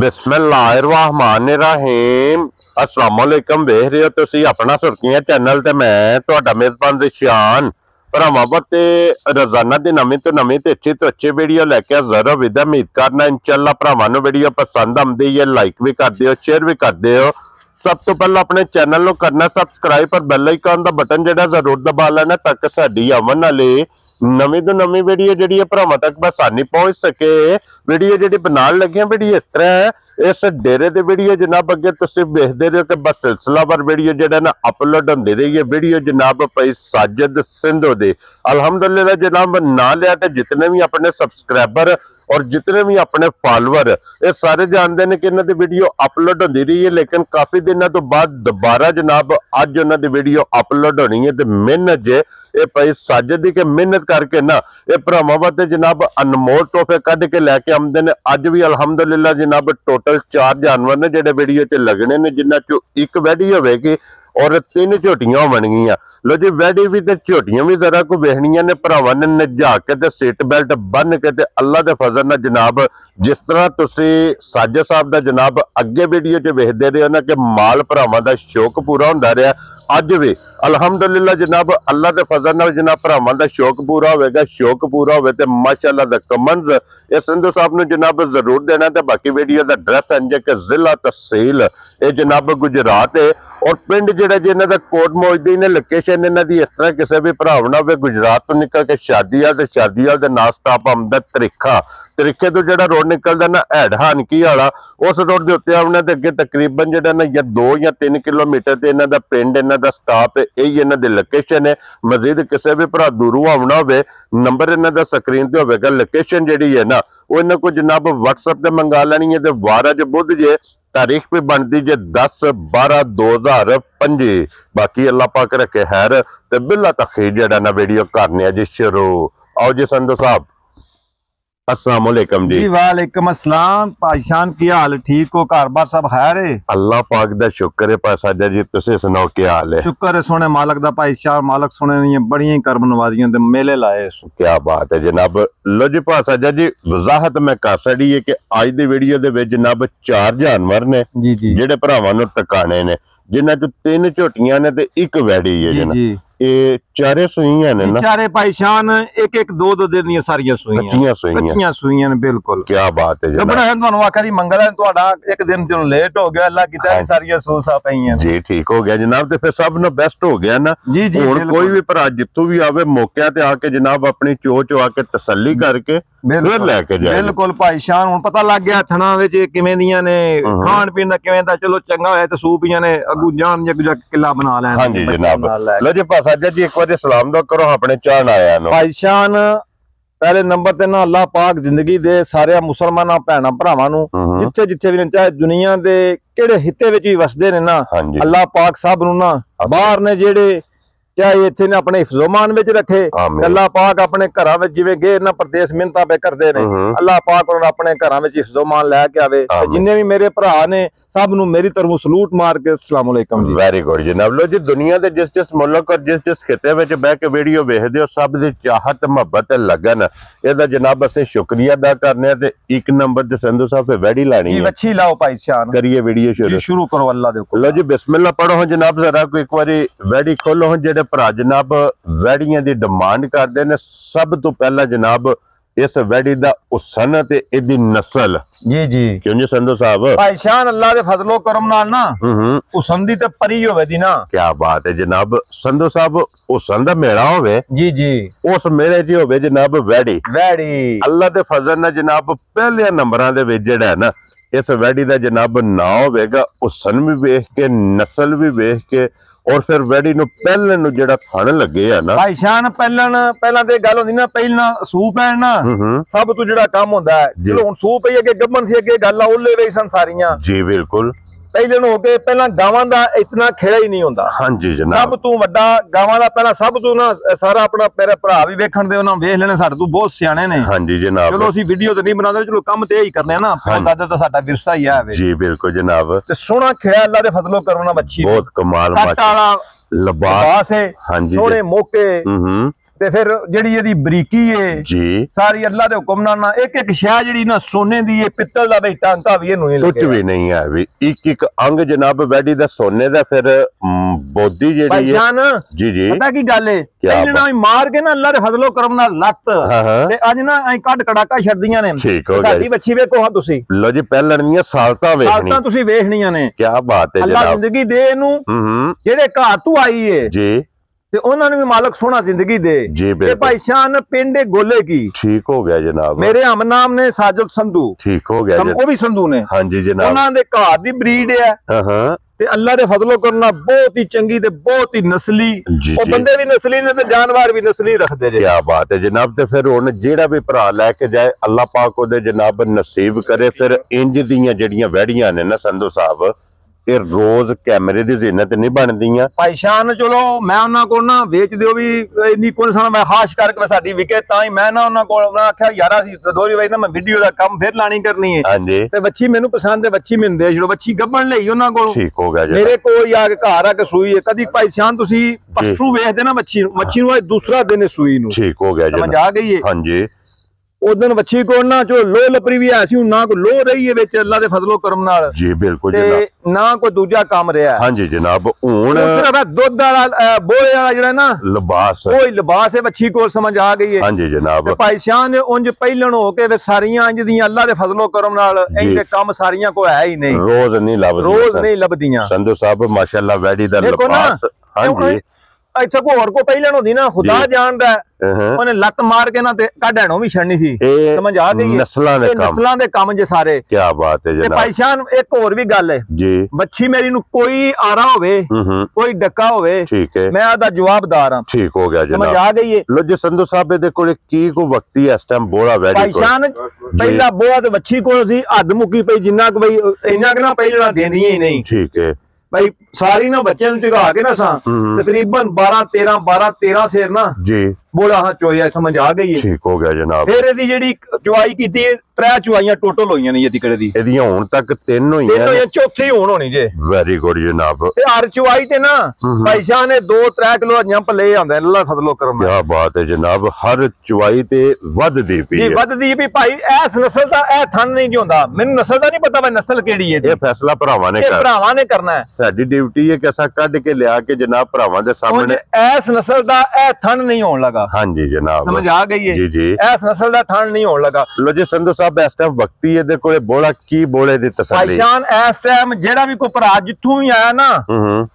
बिस्मिल्लाहिर्रहमानिर्रहीम अस्सलाम वालेकुम। वेख रहे हो तुसी अपना सुर्खियां चैनल ते मैं तुहाडा मेजबान रिशान भरावां ते रोजाना दी नवीं तो अच्छी वीडियो लैके हाज़र हो। विद उम्मीद करना इंशाअल्लाह भरावां नूं वीडियो पसंद आउंदी है, लाइक भी कर दिओ, शेयर भी कर दिओ। सब तो पहले अपने चैनल नूं करना सबसक्राइब और बेल आइकन दा बटन जिहड़ा जरूर दबा लेना ताकि साडी आवन वाली नवीं तो नवीं वीडियो जिहड़ी भरावां तक आसानी पहुंच सके। वीडियो जिहड़ी बनाउण लगे वीडियो इस तरह है, इस डेरे दी वीडियो जनाब अगे तुसीं वेखदे रहो कि बस सिलसिलावार वीडियो जिहड़ा ना अपलोड होंदी रही है। वीडियो जनाब भाई साजिद सिंधु दी अल्हम्दुलिल्लाह जनाब ना लिया तो जितने भी अपने सबसक्राइबर और जितने भी अपने फॉलोअर ये सारे जानते हैं कि इन्हां दी वीडियो अपलोड होंदी रही है, लेकिन काफी दिनों तो बाद दोबारा जनाब अज उन्हां दी वीडियो अपलोड होनी है। तो मेहनत जे ये भाई साजिद दी के मेहनत करके ना ये भरावां वास्ते जनाब अनमोल तोहफे कढ के लैके आउंदे ने। अज भी अल्हम्दुलिल्लाह जनाब टोटल 4 जानवर ने जिहड़े वीडियो च लगने ने, जिन्हां चों एक वैडी होवेगी और 3 झोटियां होणगियां। लो जी वैडी भी ते झोटियां भी जरा को वेखणियां ने। भरावां ने नजा के ते सीट बेल्ट बन के ते अल्लाह दे फजल नाल जनाब जिस तरह तुसी साजिद साहब दा जनाब अगे वीडियो च वेखदे रहे हो ना कि माल भरावां दा शौक पूरा हुंदा रहा, अज भी अल्हम्दुलिल्लाह जनाब अल्लाह दे फजल नाल जनाब भरावां दा शौक पूरा होवेगा। शौक पूरा होवे ते माशाअल्लाह दा कमेंट ये सिंधु साहब नूं जनाब जरूर देना। ते बाकी वीडियो दा एड्रेस है कि जिला तहसील ये जनाब गुजरात है और पिंड जिहड़ा जिन्हां दा कोट मौजदी ने लोकेशन इन्हां दी इस तरह किसी भी भरा ना होवे गुजरात तो निकल के शादीआल ते शादीआल दे नाल स्टॉप आउंदा तरीके तो जिहड़ा रोड निकलदा ना हैडहानकी वाला उस रोड के उत्ते आउणे ते अगे तकरीबन जिहड़ा ना 2 या 3 किलोमीटर ते इन्हां दा पिंड इन्हां दा स्टॉप है, यही इन्हां दी लोकेशन है। मजीद किसी भी भरा दूरों आउणा होवे नंबर इन्हां दा स्क्रीन ते होवेगा। लोकेशन जिहड़ी है ना वो इन्हां को जनाब WhatsApp ते मंगा लैनी है। ते वार अज बुध जे तारीख भी बनती जे 10/12/2025। बाकी अल्लाह पाक रखे खैर ते बिला तखीर जिहड़ा ना वीडियो करने जी शुरू। आओ जी संधू साहब अस्सलाम वालेकुम जी। वालेकुम अस्सलाम भाईशान की हाल ठीक हो, घर बार सब खैर है? अल्लाह पाक दा शुक्र है। भाई साजा जी तुसी सुनाओ क्या हाल है? शुक्र है सोने मालक दा भाईशान, मालक सोने ने बड़ियां ही कर्म नवाजियां ते मेले लाए। क्या बात है जनाब। लो जी भाई साजा जी वजाहत मैं कर छड़ी है कि आज दी वीडियो दे विच जनाब 4 जानवर ने जी जी जेडे भरावां नूं टकाने ने, जिन्हां चों 3 झोटियां ने ते 1 वैड़ी है जनाब। ये चारे सुइयां ने ना? चारे भाईशान एक 2 दिन दी सारियां सुइयां कच्चियां सुइयां ने। बिल्कुल क्या बात है जनाब। बड़ा तुहानू आखिया दी मंगल है तुहाडा एक दिन जो लेट हो गया, अल्लाह कीता सारियां सूसा पईयां जी ठीक हो गया जनाब। ते फिर सब नु बेस्ट हो गया ना जी जी। हुण कोई भी भरा जित्थों भी आवे मौके ते आके जनाब अपनी चोच आके तसल्ली करके फिर लेके जाए। बिल्कुल भाईशान हुण पता लग गया थणा विच किवें दियां ने, खाण पीण दा किवें दा। चलो चंगा होया ते सूपियां ने अगू जान जग किला बना लैण। हां जी जनाब। लो जी साजा जी एक बार सलाम दो करो अपने चाहन आया नु। भाईशान पहले नंबर ते ना अल्लाह पाक जिंदगी दे सारे मुसलमान भैणा भरावां नु जिथे जिथे भी चाहे दुनिया दे केड़े हिस्से विच भी वसदे ने ना, अल्लाह पाक सब नु ना बाहर ने जेड़े चाहे इत्थे ने अपने हिफ्ज़ोमान विच रखे। अल्लाह पाक अपने घरां विच जिवें गए ना परदेस मिन्नतां पे करदे ने, अल्लाह पाक उन्हां अपने घरां विच हिफ्ज़ोमान लैके आवे। जिन्ने भी मेरे भरा ने सब नु मेरी तरफों सलूट मार के अस्सलाम वालेकुम जी। वेरी गुड जनाब। लो जी दुनिया दे जिस जिस मुल्क और जिस जिस खिते विच बह के वीडियो वेखदे हो सब दी चाहत मोहब्बत लगन एदा जनाब असीं शुक्रिया अदा करने ते 1 नंबर ते संधू साहब पे वैडी लानी है। अच्छी लाओ भाईशान करिए वीडियो शुरू करो अल्लाह दे हुक्म। लो जी बिस्मिल्लाह पढ़ो जनाब जरा को एक बारी वैडी खोलो। जेडे भरा जनाब वैडियां दी डिमांड करदे ने सब तो पहला जनाब इस वैडी दा हुसन ते इदी नस्ल जी जी क्यों जी संधू साहब? भाईशान अल्लाह दे फजलो करम नाल ना हुसन दी ते परी होवे दी ना। क्या बात है जनाब। संधू साहब हुसन दा मेला होवे जी जी उस मेले च होवे जनाब वैडी अल्लाह दे फजल नाल जनाब पहले नंबरां दे विच जेड़ा है ना इस वैडी दा जनाब ना होवेगा हुसन भी वेख के नस्ल भी वेख के और फिर वैडी नु पहले नु जेड़ा थण लगे है ना भाईशान पहला ते गल होंदी ना पहला सूप है ना सब तो जेड़ा काम होंदा है। चलो हुन सूप है के गब्बन सी अगे गल ओले वे सन सारियां जी बिल्कुल। पहले हो के पहला गावां दा इतना खेड़ा ही नहीं होंदा। हां जी जनाब। सब तू वड्डा गावां दा पहला सब तू ना सारा अपना मेरे भरा भी वेखण दे उन्हां वेख लेने साडे तू बहुत सियाणे ने। हां जी जनाब। चलो असी वीडियो तो नहीं बनांदे, चलो काम ते ही करने ना, दादा तो साडा विरसा ही है जी बिल्कुल जनाब। ते सोहना खेड़ा अल्लाह दे फजलो करना बच्ची बहुत कमाल माशाअल्लाह लिबास है। हां जी सोहने मौके ਤੇ ਫਿਰ ਜਿਹੜੀ ਇਹਦੀ ਬਰੀਕੀ ਏ ਜੀ ਸਾਰੀ ਅੱਲਾਹ ਦੇ ਹੁਕਮ ਨਾਲ ਇੱਕ ਇੱਕ ਸ਼ੈ ਜਿਹੜੀ ਨਾ ਸੋਨੇ ਦੀ ਏ, ਪਿੱਤਲ ਦਾ ਵੀ ਟਾਂਕਾ ਵੀ ਇਹਨੂੰ ਨਹੀਂ ਕੁਝ ਵੀ ਨਹੀਂ ਹੈ ਵੀ ਇੱਕ ਅੰਗ ਜਨਾਬ ਵੈਡੀ ਦਾ ਸੋਨੇ ਦਾ ਫਿਰ ਬੋਦੀ ਜਿਹੜੀ ਹੈ ਭਾਈਜਾਨ ਜੀ ਜੀ ਪਤਾ ਕੀ ਗੱਲ ਏ ਇਹਨਾਂ ਨੂੰ ਮਾਰ ਕੇ ਨਾ ਅੱਲਾਹ ਦੇ ਫਜ਼ਲੋ ਕਰਮ ਨਾਲ ਲੱਤ ਤੇ ਅੱਜ ਨਾ ਐ ਕੱਢ ਕੜਾਕਾ ਛੱਡਦੀਆਂ ਨੇ। ਸਾਡੀ ਬੱਚੀ ਵੇਖੋ ਹਾਂ ਤੁਸੀਂ, ਲੋ ਜੀ ਪਹਿਲਣ ਦੀਆਂ ਸਾਲਤਾਂ ਵੇਖਣੀ ਤੁਸੀਂ ਵੇਖਣੀਆਂ ਨੇ। ਕੀ ਬਾਤ ਹੈ ਅੱਲਾਹ ਜ਼ਿੰਦਗੀ ਦੇ ਇਹਨੂੰ, ਜਿਹੜੇ ਘਰ ਤੂੰ ਆਈ ਏ ਜੀ ਤੇ ਉਹਨਾਂ ਨੂੰ ਵੀ ਮਾਲਕ ਸੋਹਣਾ ਜ਼ਿੰਦਗੀ ਦੇ। ਤੇ ਭਾਈ ਸ਼ਾਨ ਪਿੰਡੇ ਗੋਲੇ ਕੀ ਠੀਕ ਹੋ ਗਿਆ ਜਨਾਬ। ਮੇਰੇ ਹਮ ਨਾਮ ਨੇ ਸਾਜਦ ਸੰਧੂ, ਠੀਕ ਹੋ ਗਿਆ ਉਹ ਵੀ ਸੰਧੂ ਨੇ। ਹਾਂਜੀ ਜਨਾਬ, ਉਹਨਾਂ ਦੇ ਘਰ ਦੀ ਬਰੀਡ ਹੈ ਤੇ ਅੱਲਾਹ ਦੇ ਫਜ਼ਲੋ ਕਰਨਾ ਬਹੁਤ ਹੀ ਚੰਗੀ ਤੇ ਬਹੁਤ ਹੀ ਨਸਲੀ, ਉਹ ਬੰਦੇ ਵੀ ਨਸਲੀ ਨੇ ਤੇ ਜਾਨਵਰ ਵੀ ਨਸਲੀ ਰੱਖਦੇ ਜੇ। ਕੀ ਬਾਤ ਹੈ ਜਨਾਬ। ਤੇ ਫਿਰ ਹੁਣ ਜਿਹੜਾ ਵੀ ਭਰਾ ਲੈ ਕੇ ਜਾਏ ਅੱਲਾਹ ਪਾਕ ਉਹਦੇ ਜਨਾਬ ਨਸੀਬ ਕਰੇ। ਫਿਰ ਇੰਜ ਦੀਆਂ ਜਿਹੜੀਆਂ ਵੈੜੀਆਂ ਨੇ ਨਾ ਸੰਧੂ ਸਾਹਿਬ, ਇਹ ਰੋਜ਼ ਕੈਮਰੇ ਦੀ ਜ਼ਿੰਨਤ ਨਹੀਂ ਬਣਦੀਆਂ। ਭਾਈ ਸ਼ਾਨ ਚਲੋ ਮੈਂ ਉਹਨਾਂ ਕੋਲ ਨਾ ਵੇਚ ਦਿਓ ਵੀ ਇੰਨੀ ਕੋਲ ਸਾਂ ਮੈਂ ਖਾਸ ਕਰਕੇ ਸਾਡੀ ਵਿਕੇ ਤਾਂ ਹੀ ਮੈਂ ਨਾ ਉਹਨਾਂ ਕੋਲ ਆਖਿਆ ਯਾਰਾ ਸੀ ਦੋਰੀ ਵਾਰੀ ਨਾ ਮੈਂ ਵੀਡੀਓ ਦਾ ਕੰਮ ਫਿਰ ਲਾਣੀ ਕਰਨੀ ਹੈ। ਹਾਂਜੀ ਤੇ ਬੱਚੀ ਮੈਨੂੰ ਪਸੰਦ ਹੈ, ਬੱਚੀ ਮੈਨੂੰ ਦੇ ਜਦੋਂ ਬੱਚੀ ਗੱਭਣ ਲਈ ਉਹਨਾਂ ਕੋਲ। ਠੀਕ ਹੋ ਗਿਆ ਜੀ। ਮੇਰੇ ਕੋਲ ਆ ਕੇ ਘਰ ਆ ਕੇ ਸੂਈ ਹੈ। ਕਦੀ ਭਾਈ ਸ਼ਾਨ ਤੁਸੀਂ ਪਰਸੂ ਵੇਖਦੇ ਨਾ ਮੱਛੀ ਨੂੰ ਅੱਜ ਦੂਸਰਾ ਦਿਨ ਸੂਈ ਨੂੰ। ਠੀਕ ਹੋ ਗਿਆ ਜੀ, ਸਮਝ ਆ ਗਈ ਹੈ। ਹਾਂਜੀ ਉਦੋਂ ਬੱਚੀ ਕੋਲ ਨਾ ਚਲੋ ਲੋ ਲਪਰੀ ਵੀ ਆ ਸੀ, ਨਾ ਕੋਈ ਲੋ ਰਹੀ ਹੈ ਵਿੱਚ ਅੱਲਾਹ ਦੇ ਫਜ਼ਲੋ ਕਰਮ ਨਾਲ। ਜੀ ਬਿਲਕੁਲ ਜਨਾਬ, ਨਾ ਕੋਈ ਦੂਜਾ ਕੰਮ ਰਿਹਾ। ਹਾਂਜੀ ਜਨਾਬ। ਹੁਣ ਦੁੱਧ ਵਾਲਾ ਬੋਲੇ ਵਾਲਾ ਜਿਹੜਾ ਨਾ ਲਿਬਾਸ, ਉਹ ਲਿਬਾਸ ਹੈ ਬੱਚੀ ਕੋਲ। ਸਮਝ ਆ ਗਈ ਹੈ। ਹਾਂਜੀ ਜਨਾਬ। ਭਾਈ ਸ਼ਾਨ ਨੇ ਉਂਝ ਪਹਿਲਣ ਹੋ ਕੇ ਸਾਰੀਆਂ ਇੰਜ ਦੀਆਂ ਅੱਲਾਹ ਦੇ ਫਜ਼ਲੋ ਕਰਮ ਨਾਲ ਇੰਨੇ ਕੰਮ ਸਾਰੀਆਂ ਕੋ ਹੈ ਹੀ ਨਹੀਂ, ਰੋਜ਼ ਨਹੀਂ ਲੱਭਦੀਆਂ ਸੰਧੂ ਸਾਹਿਬ ਮਾਸ਼ਾਅੱਲਾ। ਵੈੜੀ ਦਾ ਲਿਬਾਸ ਹਾਂਜੀ ਇੱਥੇ ਕੋ ਹੋਰ ਕੋ ਪਹਿਲਣ ਹੁੰਦੀ ਨਾ ਖੁਦਾ ਜਾਣਦਾ, ਉਹਨੇ ਲੱਤ ਮਾਰ ਕੇ ਨਾ ਤੇ ਕੱਢਣੋਂ ਵੀ ਛੱਡਣੀ ਸੀ। ਸਮਝ ਆ ਗਈ। ਨਸਲਾਂ ਦੇ ਕੰਮ ਜੇ ਸਾਰੇ। ਕੀ ਬਾਤ ਹੈ ਜਨਾਬ। ਭਾਈ ਸ਼ਾਨ ਇੱਕ ਹੋਰ ਵੀ ਗੱਲ ਹੈ ਜੀ, ਬੱਚੀ ਮੇਰੀ ਨੂੰ ਕੋਈ ਆਰਾ ਹੋਵੇ ਕੋਈ ਡੱਕਾ ਹੋਵੇ, ਠੀਕ ਹੈ, ਮੈਂ ਆਦਾ ਜਵਾਬਦਾਰ ਹਾਂ। ਠੀਕ ਹੋ ਗਿਆ ਜਨਾਬ, ਸਮਝ ਆ ਗਈ ਹੈ। ਲੋ ਜੀ ਸੰਧੂ ਸਾਹਿਬ ਦੇ ਕੋਲ ਕੀ ਕੋ ਵਕਤੀ ਇਸ ਟਾਈਮ ਬੋਲਾ ਵੈੜੀ ਭਾਈ ਸ਼ਾਨ ਪਹਿਲਾ ਬੋਆ ਤੇ ਬੱਚੀ ਕੋਲ ਸੀ ਹੱਦ ਮੁੱਕੀ ਪਈ, ਜਿੰਨਾ ਕੁ ਬਈ ਇੰਨਾ ਕੁ ਨਾ ਪਹਿਲਾਂ ਦੇਂਦੀਆਂ ਹੀ ਨਹੀਂ। ਠੀਕ ਹੈ ਭਾਈ ਸਾਰੀ ਨਾ ਬੱਚਿਆਂ ਨੂੰ ਝਗਾ ਕੇ ਨਾ ਸਾਂ ਤਕਰੀਬਨ 12-13 ਸੇਰ ਨਾ ਜੀ ਬੋਲਾ ਹਾਂ ਚੋਇਆ। ਸਮਝ ਆ ਗਈ ਹੈ। ਠੀਕ ਹੋ ਗਿਆ ਜਨਾਬ। ਫਿਰ ਇਹਦੀ ਜਿਹੜੀ ਚੁਆਈ ਕੀਤੀ 3 ਚੁਆਈਆਂ ਟੋਟਲ ਹੋਈਆਂ ਨੇ ਇਹਦੀ ਦੀ। ਇਹਦੀਆਂ ਹੁਣ ਤੱਕ 3 ਹੋਈਆਂ, ਚੌਥੀ ਹੁਣ ਹੋਣੀ ਜੇ। ਵੈਰੀ ਗੁੱਡ ਜਨਾਬ। ਤੇ ਹਰ ਚੁਆਈ ਤੇ ਨਾ ਭਾਈ ਸ਼ਾਹ ਨੇ 2-3 ਕਿਲੋ ਜੰਪ ਲੈ ਆਉਂਦਾ ਅੱਲਾਹ ਫਜ਼ਲੋ ਕਰਮ। ਕੀ ਬਾਤ ਹੈ ਜਨਾਬ। ਹਰ ਚੁਆਈ ਤੇ ਵੱਧਦੀ ਪਈ ਹੈ, ਵੱਧਦੀ ਵੀ ਭਾਈ। ਇਸ ਨਸਲ ਦਾ ਇਹ ਥਣ ਨਹੀਂ ਜਿਉਂਦਾ, ਮੈਨੂੰ ਨਸਲ ਦਾ ਨਹੀਂ ਪਤਾ ਵਾ ਨਸਲ ਕਿਹੜੀ ਹੈ। ਇਹ ਫੈਸਲਾ ਭਰਾਵਾਂ ਨੇ ਕਰਨਾ ਹੈ। ਸਾਡੀ ਡਿਊਟੀ ਹੈ ਕਿ ਅਸਾਂ ਕੱਢ ਕੇ ਲਿਆ ਕੇ ਜਨਾਬ ਭਰਾਵਾਂ ਦੇ ਸਾਹਮਣੇ ਇਸ ਨਸਲ ਦਾ ਇਹ ਥਣ ਨਹੀਂ ਹੋਣ ਲੱਗਾ। ਹਾਂਜੀ ਜਨਾਬ, ਸਮਝ ਆ ਗਈ ਹੈ। ਜੀ ਜੀ, ਇਸ ਨਸਲ ਦਾ ਥਣ ਨਹੀਂ ਹੋਣ ਲੱਗਾ। ਲੋ ਜੀ ਸੰਧੂ ਸਾਹਿਬ ਇਸ ਟਾਈਮ ਵਕਤੀ ਇਹਦੇ ਕੋਲੇ ਬੋਲਾ ਕੀ ਬੋਲੇ ਦੀ ਤਸੱਲੀ। ਭਾਈ ਸ਼ਾਨ ਇਸ ਟਾਈਮ ਜਿਹੜਾ ਵੀ ਕੋਈ ਭਰਾ ਜਿੱਥੋਂ ਵੀ ਆਇਆ ਨਾ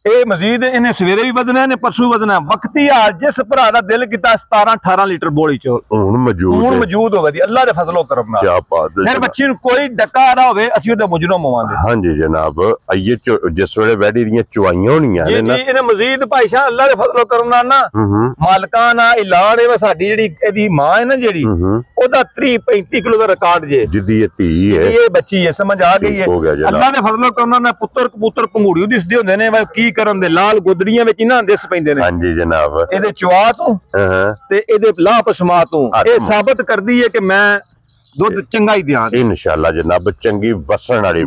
ਇਹ ਮਜ਼ੀਦ ਇਹਨੇ ਸਵੇਰੇ ਵੀ ਵਧਣਾ ਨੇ ਪਰਸੋਂ ਵਧਣਾ। ਵਕਤੀ ਆ ਜਿਸ ਭਰਾ ਦਾ ਦਿਲ ਕੀਤਾ 17-18 ਲੀਟਰ ਬੋਲੀ ਚ ਹੁਣ ਮੌਜੂਦ ਹੋਵੇ ਦੀ ਅੱਲਾਹ ਦੇ ਫਜ਼ਲੋ ਕਰਮ ਨਾਲ। ਕੀ ਬਾਤ ਹੈ। ਫਿਰ ਬੱਚੀ ਨੂੰ ਕੋਈ ਡੱਕਾ ਨਾ ਹੋਵੇ, ਅਸੀਂ ਉਹਦੇ ਮੁਜਰਮ ਹੋਵਾਂਗੇ। ਹਾਂਜੀ ਜਨਾਬ। ਇਹ ਜਿਸ ਵੇਲੇ ਵੈੜੀ ਦੀਆਂ ਚੁਆਈਆਂ ਹੋਣੀਆਂ ਨੇ ਨਾ, ਇਹਨੇ ਮਜ਼ੀਦ ਭਾਈ ਸ਼ਾਹ ਅੱਲਾਹ ਦੇ ਫਜ਼ਲੋ ਕਰਮ ਨਾਲ ਨਾ ਮਾਲਕਾਂ ਨਾਲ ਐਲਾਨ ਹੈ। ਸਾਡੀ ਜਿਹੜੀ ਇਹਦੀ ਮਾਂ ਹੈ ਨਾ ਜਿਹੜੀ, ਉਹਦਾ 30-35 ਕਿਲੋ ਦਾ ਰਿਕਾਰਡ ਜੇ, ਜਿੱਦੀ ਇਹ ਧੀ ਹੈ, ਇਹ ਬੱਚੀ ਹੈ। ਸਮਝ ਆ ਗਈ ਹੈ। ਅੱਲਾਹ ਦੇ ਫਜ਼ਲੋ ਕਰਮ ਨਾਲ ਪੁੱਤਰ ਕਬੂਤਰ ਪੰਗੂੜੀ ਦਿਸਦੇ ਹੁੰਦੇ ਨੇ ਕੀ ਕਰਨ ਦੇ, ਲਾਲ ਗੁੱਦੜੀਆਂ ਵਿੱਚ ਇਹਨਾਂ ਦਿਸ ਪੈਂਦੇ ਨੇ। ਹਾਂਜੀ ਜਨਾਬ। ਇਹਦੇ ਚੁਆ ਤੋਂ ਤੇ ਇਹਦੇ ਲਾਹ ਪਸ਼ਮਾ ਤੋਂ ਇਹ ਸਾਬਤ ਕਰਦੀ ਹੈ ਕਿ ਮੈਂ ਦੁੱਧ ਚੰਗਾ ਹੀ ਦਿਆਂ ਇਨਸ਼ਾਅੱਲਾ ਜਨਾਬ। ਚੰਗੀ ਵਸਣ ਵਾਲੀ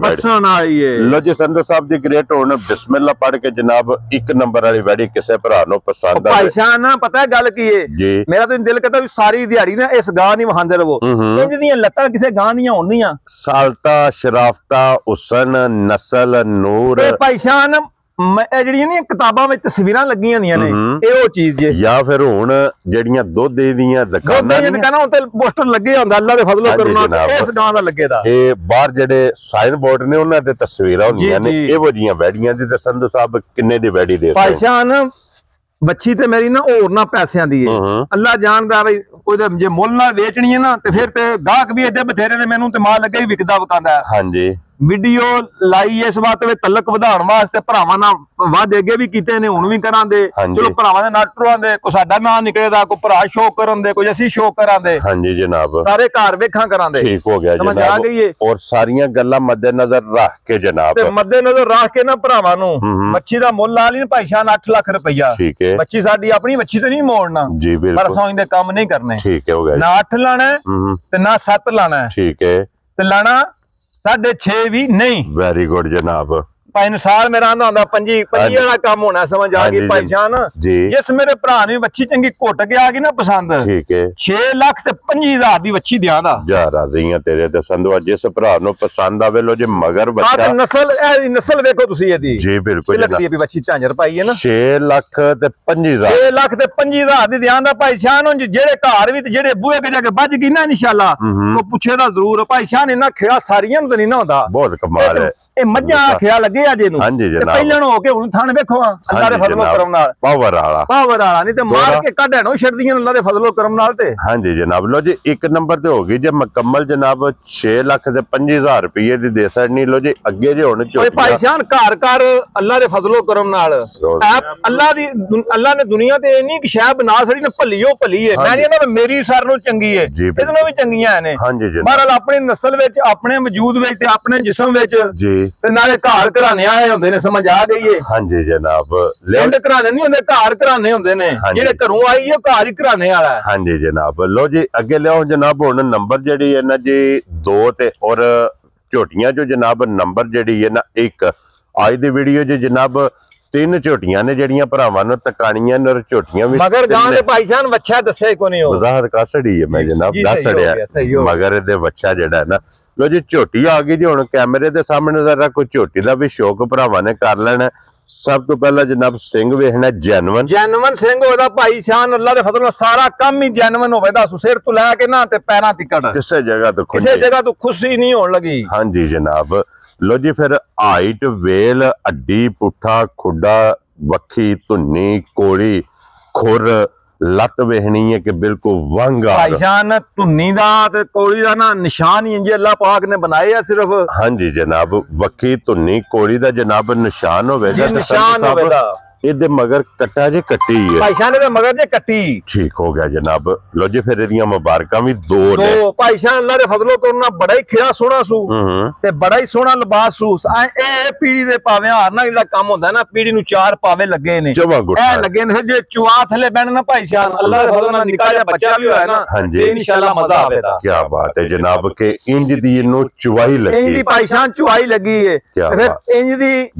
ਹੈ। ਲੋ ਜੀ ਸੰਧੂ ਸਾਹਿਬ ਦੀ ਗ੍ਰੇਟ ਹੁਣ ਬਿਸਮਿਲ੍ਲਾ ਪੜ੍ਹ ਕੇ ਜਨਾਬ 1 ਨੰਬਰ ਵਾਲੀ ਵੈੜੀ ਕਿਸੇ ਭਰਾ ਨੂੰ ਪਸੰਦ ਆਵੇ। ਭਾਈ ਸ਼ਾਹ ਨਾ ਪਤਾ ਗੱਲ ਕੀ ਹੈ, ਮੇਰਾ ਤਾਂ ਦਿਲ ਕਰਦਾ ਵੀ ਸਾਰੀ ਦਿਹਾੜੀ ਨਾ ਇਸ ਗਾਂ ਨਹੀਂ ਵਹਾਂਦੇ ਰਹੋ। ਇੰਜ ਦੀਆਂ ਲੱਤਾਂ ਕਿਸੇ ਗਾਂ ਦੀਆਂ ਹੋਣੀਆਂ, ਸਾਲਤਾ ਸ਼ਰਾਫਤਾ ਹੁਸਨ ਨਸਲ ਨੂਰ। ਭਾਈ ਸ਼ਾਹ ਨਾ ਇਹ ਜਿਹੜੀਆਂ ਨੀ ਕਿਤਾਬਾਂ ਵਿੱਚ ਤਸਵੀਰਾਂ ਲੱਗੀਆਂ ਹੁੰਦੀਆਂ ਨੇ, ਇਹ ਉਹ ਚੀਜ਼ ਜੇ। ਜਾਂ ਫਿਰ ਹੁਣ ਜਿਹੜੀਆਂ ਦੁੱਧ ਦੀਆਂ ਦੁਕਾਨਾਂ ਉੱਤੇ ਪੋਸਟਰ ਲੱਗੇ ਹੁੰਦਾ ਅੱਲਾਹ ਦੇ ਫਜ਼ਲੋ ਕਰਮ ਨਾਲ ਇਸ ਗਾਂ ਦਾ ਲੱਗੇ ਦਾ। ਇਹ ਬਾਹਰ ਜਿਹੜੇ ਸਾਈਨ ਬੋਰਡ ਨੇ ਉਹਨਾਂ ਤੇ ਤਸਵੀਰਾਂ ਹੁੰਦੀਆਂ ਨੇ ਇਹੋ ਜਿਹੀਆਂ ਵੈੜੀਆਂ ਦੀ। ਤੇ ਸੰਧੂ ਸਾਹਿਬ ਕਿੰਨੇ ਦੀ ਵੈੜੀ ਦੇ ਭਾਈ ਸ਼ਾਨ ਬੱਚੀ ਤੇ ਮੇਰੀ ਨਾ ਹੋਰ ਨਾ ਪੈਸਿਆਂ ਦੀ ਹੈ। ਅੱਲਾਹ ਜਾਣਦਾ ਬਈ ਉਹਦੇ ਜੇ ਮੁੱਲ ਨਾਲ ਵੇਚਣੀ ਹੈ ਨਾ ਤੇ ਫਿਰ ਤੇ ਗਾਹਕ ਵੀ ਏਡੇ ਬਥੇਰੇ ਨੇ, ਮੈਨੂੰ ਤੇ ਮਾਲ ਲੱਗੇ ਹੀ ਵਿਕਦਾ ਵਕਾਂਦਾ। ਹਾਂਜੀ ਵੀਡੀਓ ਲਾਈ ਇਸ ਬਾਤ ਵਿੱਚ ਤਲਕ ਵਧਾਉਣ ਵਾਸਤੇ ਭਰਾਵਾਂ ਨਾਲ ਵਾਅਦੇ ਅੱਗੇ ਵੀ ਕੀਤੇ ਨੇ, ਹੁਣ ਵੀ ਕਰਾਂਦੇ। ਚਲੋ ਭਰਾਵਾਂ ਦੇ ਨਾਟਰਾਂ ਦੇ ਕੋਈ ਸਾਡਾ ਨਾਂ ਨਿਕਲੇਦਾ, ਕੋਈ ਭਰਾ ਸ਼ੋਅ ਕਰਨ ਦੇ, ਕੋਈ ਅਸੀਂ ਸ਼ੋਅ ਕਰਾਂਦੇ। ਹਾਂਜੀ ਜਨਾਬ। ਸਾਰੇ ਘਰ ਵੇਖਾਂ ਕਰਾਂਦੇ। ਠੀਕ ਹੋ ਗਿਆ ਜਨਾਬ। ਆ ਗਈ ਏ। ਔਰ ਸਾਰੀਆਂ ਗੱਲਾਂ ਮੱਦੇਨਜ਼ਰ ਰੱਖ ਕੇ ਜਨਾਬ, ਤੇ ਮੱਦੇਨਜ਼ਰ ਰੱਖ ਕੇ ਨਾ ਭਰਾਵਾਂ ਨੂੰ ਮੱਛੀ ਦਾ ਮੁੱਲ ਲਾ ਲਈ ਭਾਈ ਸ਼ਾਨ 8 ਲੱਖ ਰੁਪਈਆ। ਠੀਕ ਹੈ। ਮੱਛੀ ਸਾਡੀ ਆਪਣੀ ਮੱਛੀ ਤੇ ਨਹੀਂ ਮੋੜਨਾ ਜੀ, ਬਿਲਕੁਲ। ਪਰ ਸੌਂ ਦੇ ਕੰਮ ਨਹੀਂ ਕਰਨੇ। ਠੀਕ ਹੋ ਗਿਆ। ਨਾ 8 ਲਾਣਾ ਤੇ ਨਾ 7 ਲਾਣਾ। ਠੀਕ ਹੈ। ਤੇ ਲਾਣਾ 6.5 ਵੀ ਨਹੀਂ। ਵੈਰੀ ਗੁੱਡ ਜਨਾਬ। ਭਾਈ ਨਸਾਰ ਮੇਰਾ ਆਂਦਾ ਹੁੰਦਾ ਪੰਜੀ ਵਾਲਾ ਕੰਮ ਹੋਣਾ ਸਮਝ ਆ ਗਈ ਭਾਈ ਜਾਨ ਜਿਸ ਮੇਰੇ ਭਰਾ ਨੇ ਵੱਛੀ ਚੰਗੀ ਘੁੱਟ ਕੇ ਆ ਗਈ ਨਾ ਪਸੰਦ ਠੀਕ ਹੈ 6 ਲੱਖ ਤੇ 25,000 ਦੀ ਵੱਛੀ ਦਿਆਂਦਾ ਜਾ ਰਹੀਆਂ ਤੇਰੇ ਤੇ ਸੰਧਵਾ ਜਿਸ ਭਰਾ ਨੂੰ ਪਸੰਦ ਆਵੇ ਲੋ ਜੇ ਮਗਰ ਬੱਚਾ ਨਸਲ ਵੇਖੋ ਤੁਸੀਂ ਇਹਦੀ ਜੀ ਬਿਲਕੁਲ ਲੱਗਦੀ ਹੈ ਵੀ ਵੱਛੀ ਝਾਂਜਰ ਪਾਈ ਹੈ ਨਾ 6 ਲੱਖ ਤੇ 25,000 6 ਲੱਖ ਤੇ 25,000 ਦੀ ਦਿਆਂਦਾ ਭਾਈ ਸ਼ਾਨ ਹੁਣ ਜਿਹੜੇ ਘਰ ਵੀ ਤੇ ਜਿਹੜੇ ਬੂਹੇ ਕੇ ਜਾ ਕੇ ਵੱਜ ਗਈ ਨਾ ਇਨਸ਼ਾਅੱਲਾ ਉਹ ਪੁੱਛੇਦਾ ਜ਼ਰੂਰ ਭਾਈ ਸ਼ਾਨ ਇਹਨਾਂ ਖੇੜਾ ਸਾਰੀਆਂ ਨੂੰ ਤਾਂ ਨਹੀਂ ਨਾ ਹੁੰਦਾ ਬਹੁਤ ਕਮਾਲ ਹੈ ਇਹ ਮੱਝਾਂ ਖਿਆ ਲੱਗੇ ਆ ਜੇ ਨੂੰ ਤੇ ਪਹਿਲਾਂ ਨੂੰ ਹੋ ਕੇ ਹੁਣ ਥਣ ਵੇਖੋ ਅੱਲਾ ਦੇ ਫਜ਼ਲੋ ਕਰਮ ਨਾਲ ਪਾਵਰ ਵਾਲਾ ਨਹੀਂ ਤੇ ਮਾਰ ਕੇ ਕੱਢ ਨੂੰ ਛੱਡਦੀਆਂ ਅੱਲਾ ਦੇ ਫਜ਼ਲੋ ਕਰਮ ਨਾਲ ਤੇ ਹਾਂਜੀ ਜਨਾਬ ਲੋ ਜੀ ਇੱਕ ਨੰਬਰ ਤੇ ਹੋ ਗਈ ਜੇ ਮੁਕੰਮਲ ਜਨਾਬ 6 ਲੱਖ ਤੇ 25,000 ਰੁਪਏ ਦੀ ਦੇ ਸਕਣੀ ਲੋ ਜੀ ਅੱਗੇ ਜੇ ਹੁਣ ਓਏ ਭਾਈ ਸ਼ਾਨ ਘਰ ਅੱਲਾ ਦੇ ਫਜ਼ਲੋ ਕਰਮ ਨਾਲ ਅੱਲਾ ਨੇ ਦੁਨੀਆ ਤੇ ਇੰਨੀ ਕਿ ਸ਼ੈ ਬਣਾ ਛੜੀ ਨੇ ਭਲੀ ਹੈ ਮੈਂ ਨਹੀਂ ਇਹਨਾਂ ਮੇਰੀ ਸਰ ਨੂੰ ਚੰਗੀ ਹੈ ਇਹਦੇ ਨਾਲ ਵੀ ਚੰਗੀਆਂ ਨੇ ਮਹਾਰਾਜ ਆਪਣੀ ਨਸਲ ਵਿੱਚ ਆਪਣੇ ਵਜੂਦ ਵਿੱਚ ਤੇ ਆਪਣੇ ਜਿਸਮ ਵਿੱਚ ਜੀ ਤੇ ਨਾਲੇ ਘਰ ਘਰਾਣੇ ਆਏ ਹੁੰਦੇ ਨੇ ਸਮਝ ਆ ਗਈ ਏ ਹਾਂਜੀ ਜਨਾਬ ਪਿੰਡ ਘਰਾਣੇ ਨਹੀਂ ਹੁੰਦੇ ਘਰ ਘਰਾਣੇ ਹੁੰਦੇ ਨੇ ਜਿਹੜੇ ਘਰੋਂ ਆਈ ਉਹ ਘਰ ਹੀ ਘਰਾਣੇ ਵਾਲਾ ਹਾਂਜੀ ਜਨਾਬ ਲੋ ਜੀ ਅੱਗੇ ਲਿਆਓ ਜਨਾਬ ਹੁਣ ਨੰਬਰ ਜਿਹੜੀ ਹੈ ਨਾ ਜੀ 2 ਤੇ ਔਰ ਝੋਟੀਆਂ ਜੋ ਜਨਾਬ ਨੰਬਰ ਜਿਹੜੀ ਹੈ ਨਾ 1 ਅੱਜ ਦੀ ਵੀਡੀਓ 'ਚ ਜਨਾਬ 3 ਝੋਟੀਆਂ ਨੇ ਜਿਹੜੀਆਂ ਭਰਾਵਾਂ ਨੂੰ ਤਕਾਣੀਆਂ ਨੇ ਔਰ ਝੋਟੀਆਂ ਵੀ ਮਗਰ ਗਾਂ ਦੇ ਭਾਈ ਜਾਨ ਵੱਛਾ ਦੱਸਿਆ ਕੋਈ ਨਹੀਂ ਉਹ ਵਜ਼ਾਹਤ ਕਰ ਛੜੀ ਹੈ ਮੈਂ ਜਨਾਬ ਦੱਸ ਛੜਿਆ ਮਗਰ ਇਹਦੇ ਵੱਛਾ ਜਿਹੜਾ ਨਾ ਲੋ ਜੀ ਝੋਟੀ ਆ ਗਈ ਜੀ ਹੁਣ ਕੈਮਰੇ ਦੇ ਸਾਹਮਣੇ ਜ਼ਰਾ ਕੋਈ ਝੋਟੀ ਦਾ ਵੀ ਸ਼ੌਕ ਭਰਾਵਾਂ ਨੇ ਕਰ ਲੈਣਾ ਸਭ ਤੋਂ ਪਹਿਲਾਂ ਜਨਾਬ ਸਿੰਘ ਵੇਖਣਾ ਜੈਨੂਨ ਸਿੰਘ ਉਹਦਾ ਭਾਈ ਸ਼ਾਨ ਅੱਲਾ ਦੇ ਫਜ਼ਲ ਨਾਲ ਸਾਰਾ ਕੰਮ ਹੀ ਜੈਨੂਨ ਹੋਵੇ ਦਾ ਸਿਰ ਤੋਂ ਲੈ ਕੇ ਨਾ ਤੇ ਪੈਰਾਂ ਤੱਕ ਕਿਸੇ ਜਗ੍ਹਾ ਤੋਂ ਖੁਸ਼ੀ ਨਹੀਂ ਹੋਣ ਲੱਗੀ ਹਾਂਜੀ ਜਨਾਬ ਲੋ ਜੀ ਫਿਰ ਹਾਈਟ ਵੇਲ ਅੱਡੀ ਪੁੱਠਾ ਖੁੱਡਾ ਵੱਖੀ ਧੁੰਨੀ ਕੋੜੀ ਖੁਰ ਲੱਤ ਵੇਖਣੀ ਹੈ ਕਿ ਬਿਲਕੁਲ ਵੰਗ ਆ ਭਾਈ ਜਾਨ ਧੁੰਨੀ ਦਾ ਤੇ ਕੋਲੀ ਦਾ ਨਾ ਨਿਸ਼ਾਨ ਹੀ ਇੰਜ ਅੱਲਾਹ ਪਾਕ ਨੇ ਬਣਾਏ ਆ ਸਿਰਫ ਹਾਂਜੀ ਜਨਾਬ ਵੱਖੀ ਧੁੰਨੀ ਕੋੜੀ ਦਾ ਜਨਾਬ ਨਿਸ਼ਾਨ ਹੋਵੇਗਾ ਨਿਸ਼ਾਨ ਹੋਵੇਗਾ ਇਹਦੇ ਮਗਰ ਕੱਟਾ ਜੇ ਕੱਟੀ ਹੈ ਭਾਈ ਸ਼ਾਨ ਦੇ ਮਗਰ ਜੇ ਕੱਟੀ ਠੀਕ ਹੋ ਗਿਆ ਜਨਾਬ ਲੋ ਜੀ ਫਿਰ ਇਹਦੀਆਂ ਮੁਬਾਰਕਾਂ ਵੀ 2 ਨੇ ਭਾਈ ਸ਼ਾਨ ਅੱਲਾ ਦੇ ਫਜ਼ਲੋ ਕਰਨਾ ਬੜਾ ਹੀ ਖਿਆ ਸੋਹਣਾ ਸੂ ਤੇ ਬੜਾ ਹੀ ਸੋਹਣਾ ਲਿਬਾਸ ਸੂ ਇਹ ਪੀੜੀ ਦੇ ਪਾਵੇਂ ਹਾਰ ਨਾਲ ਜਿਹੜਾ ਕੰਮ ਹੁੰਦਾ ਨਾ ਪੀੜੀ ਨੂੰ 4 ਪਾਵੇ ਲੱਗੇ ਨੇ ਇਹ ਲੱਗੇ ਨੇ ਜੇ ਚੁਆ ਥੱਲੇ ਬੈਣ ਨਾ ਭਾਈ ਸ਼ਾਨ ਅੱਲਾ ਦੇ ਫਜ਼ਲ ਨਾਲ ਨਿੱਕਾ ਜਿਹਾ ਬੱਚਾ ਵੀ ਹੋਇਆ ਨਾ ਤੇ ਇਨਸ਼ਾਅੱਲਾ ਮਜ਼ਾ ਆਵੇਗਾ ਕੀ ਬਾਤ ਹੈ ਜਨਾਬ ਕਿ ਇੰਜ ਦੀ ਇਹਨੂੰ ਚੁਆਈ ਲੱਗੀ ਇੰਜ ਦੀ ਭਾਈ ਸ਼ਾਨ ਚੁਆਈ ਲੱਗੀ ਹੈ ਫਿਰ ਇੰਜ ਦੀ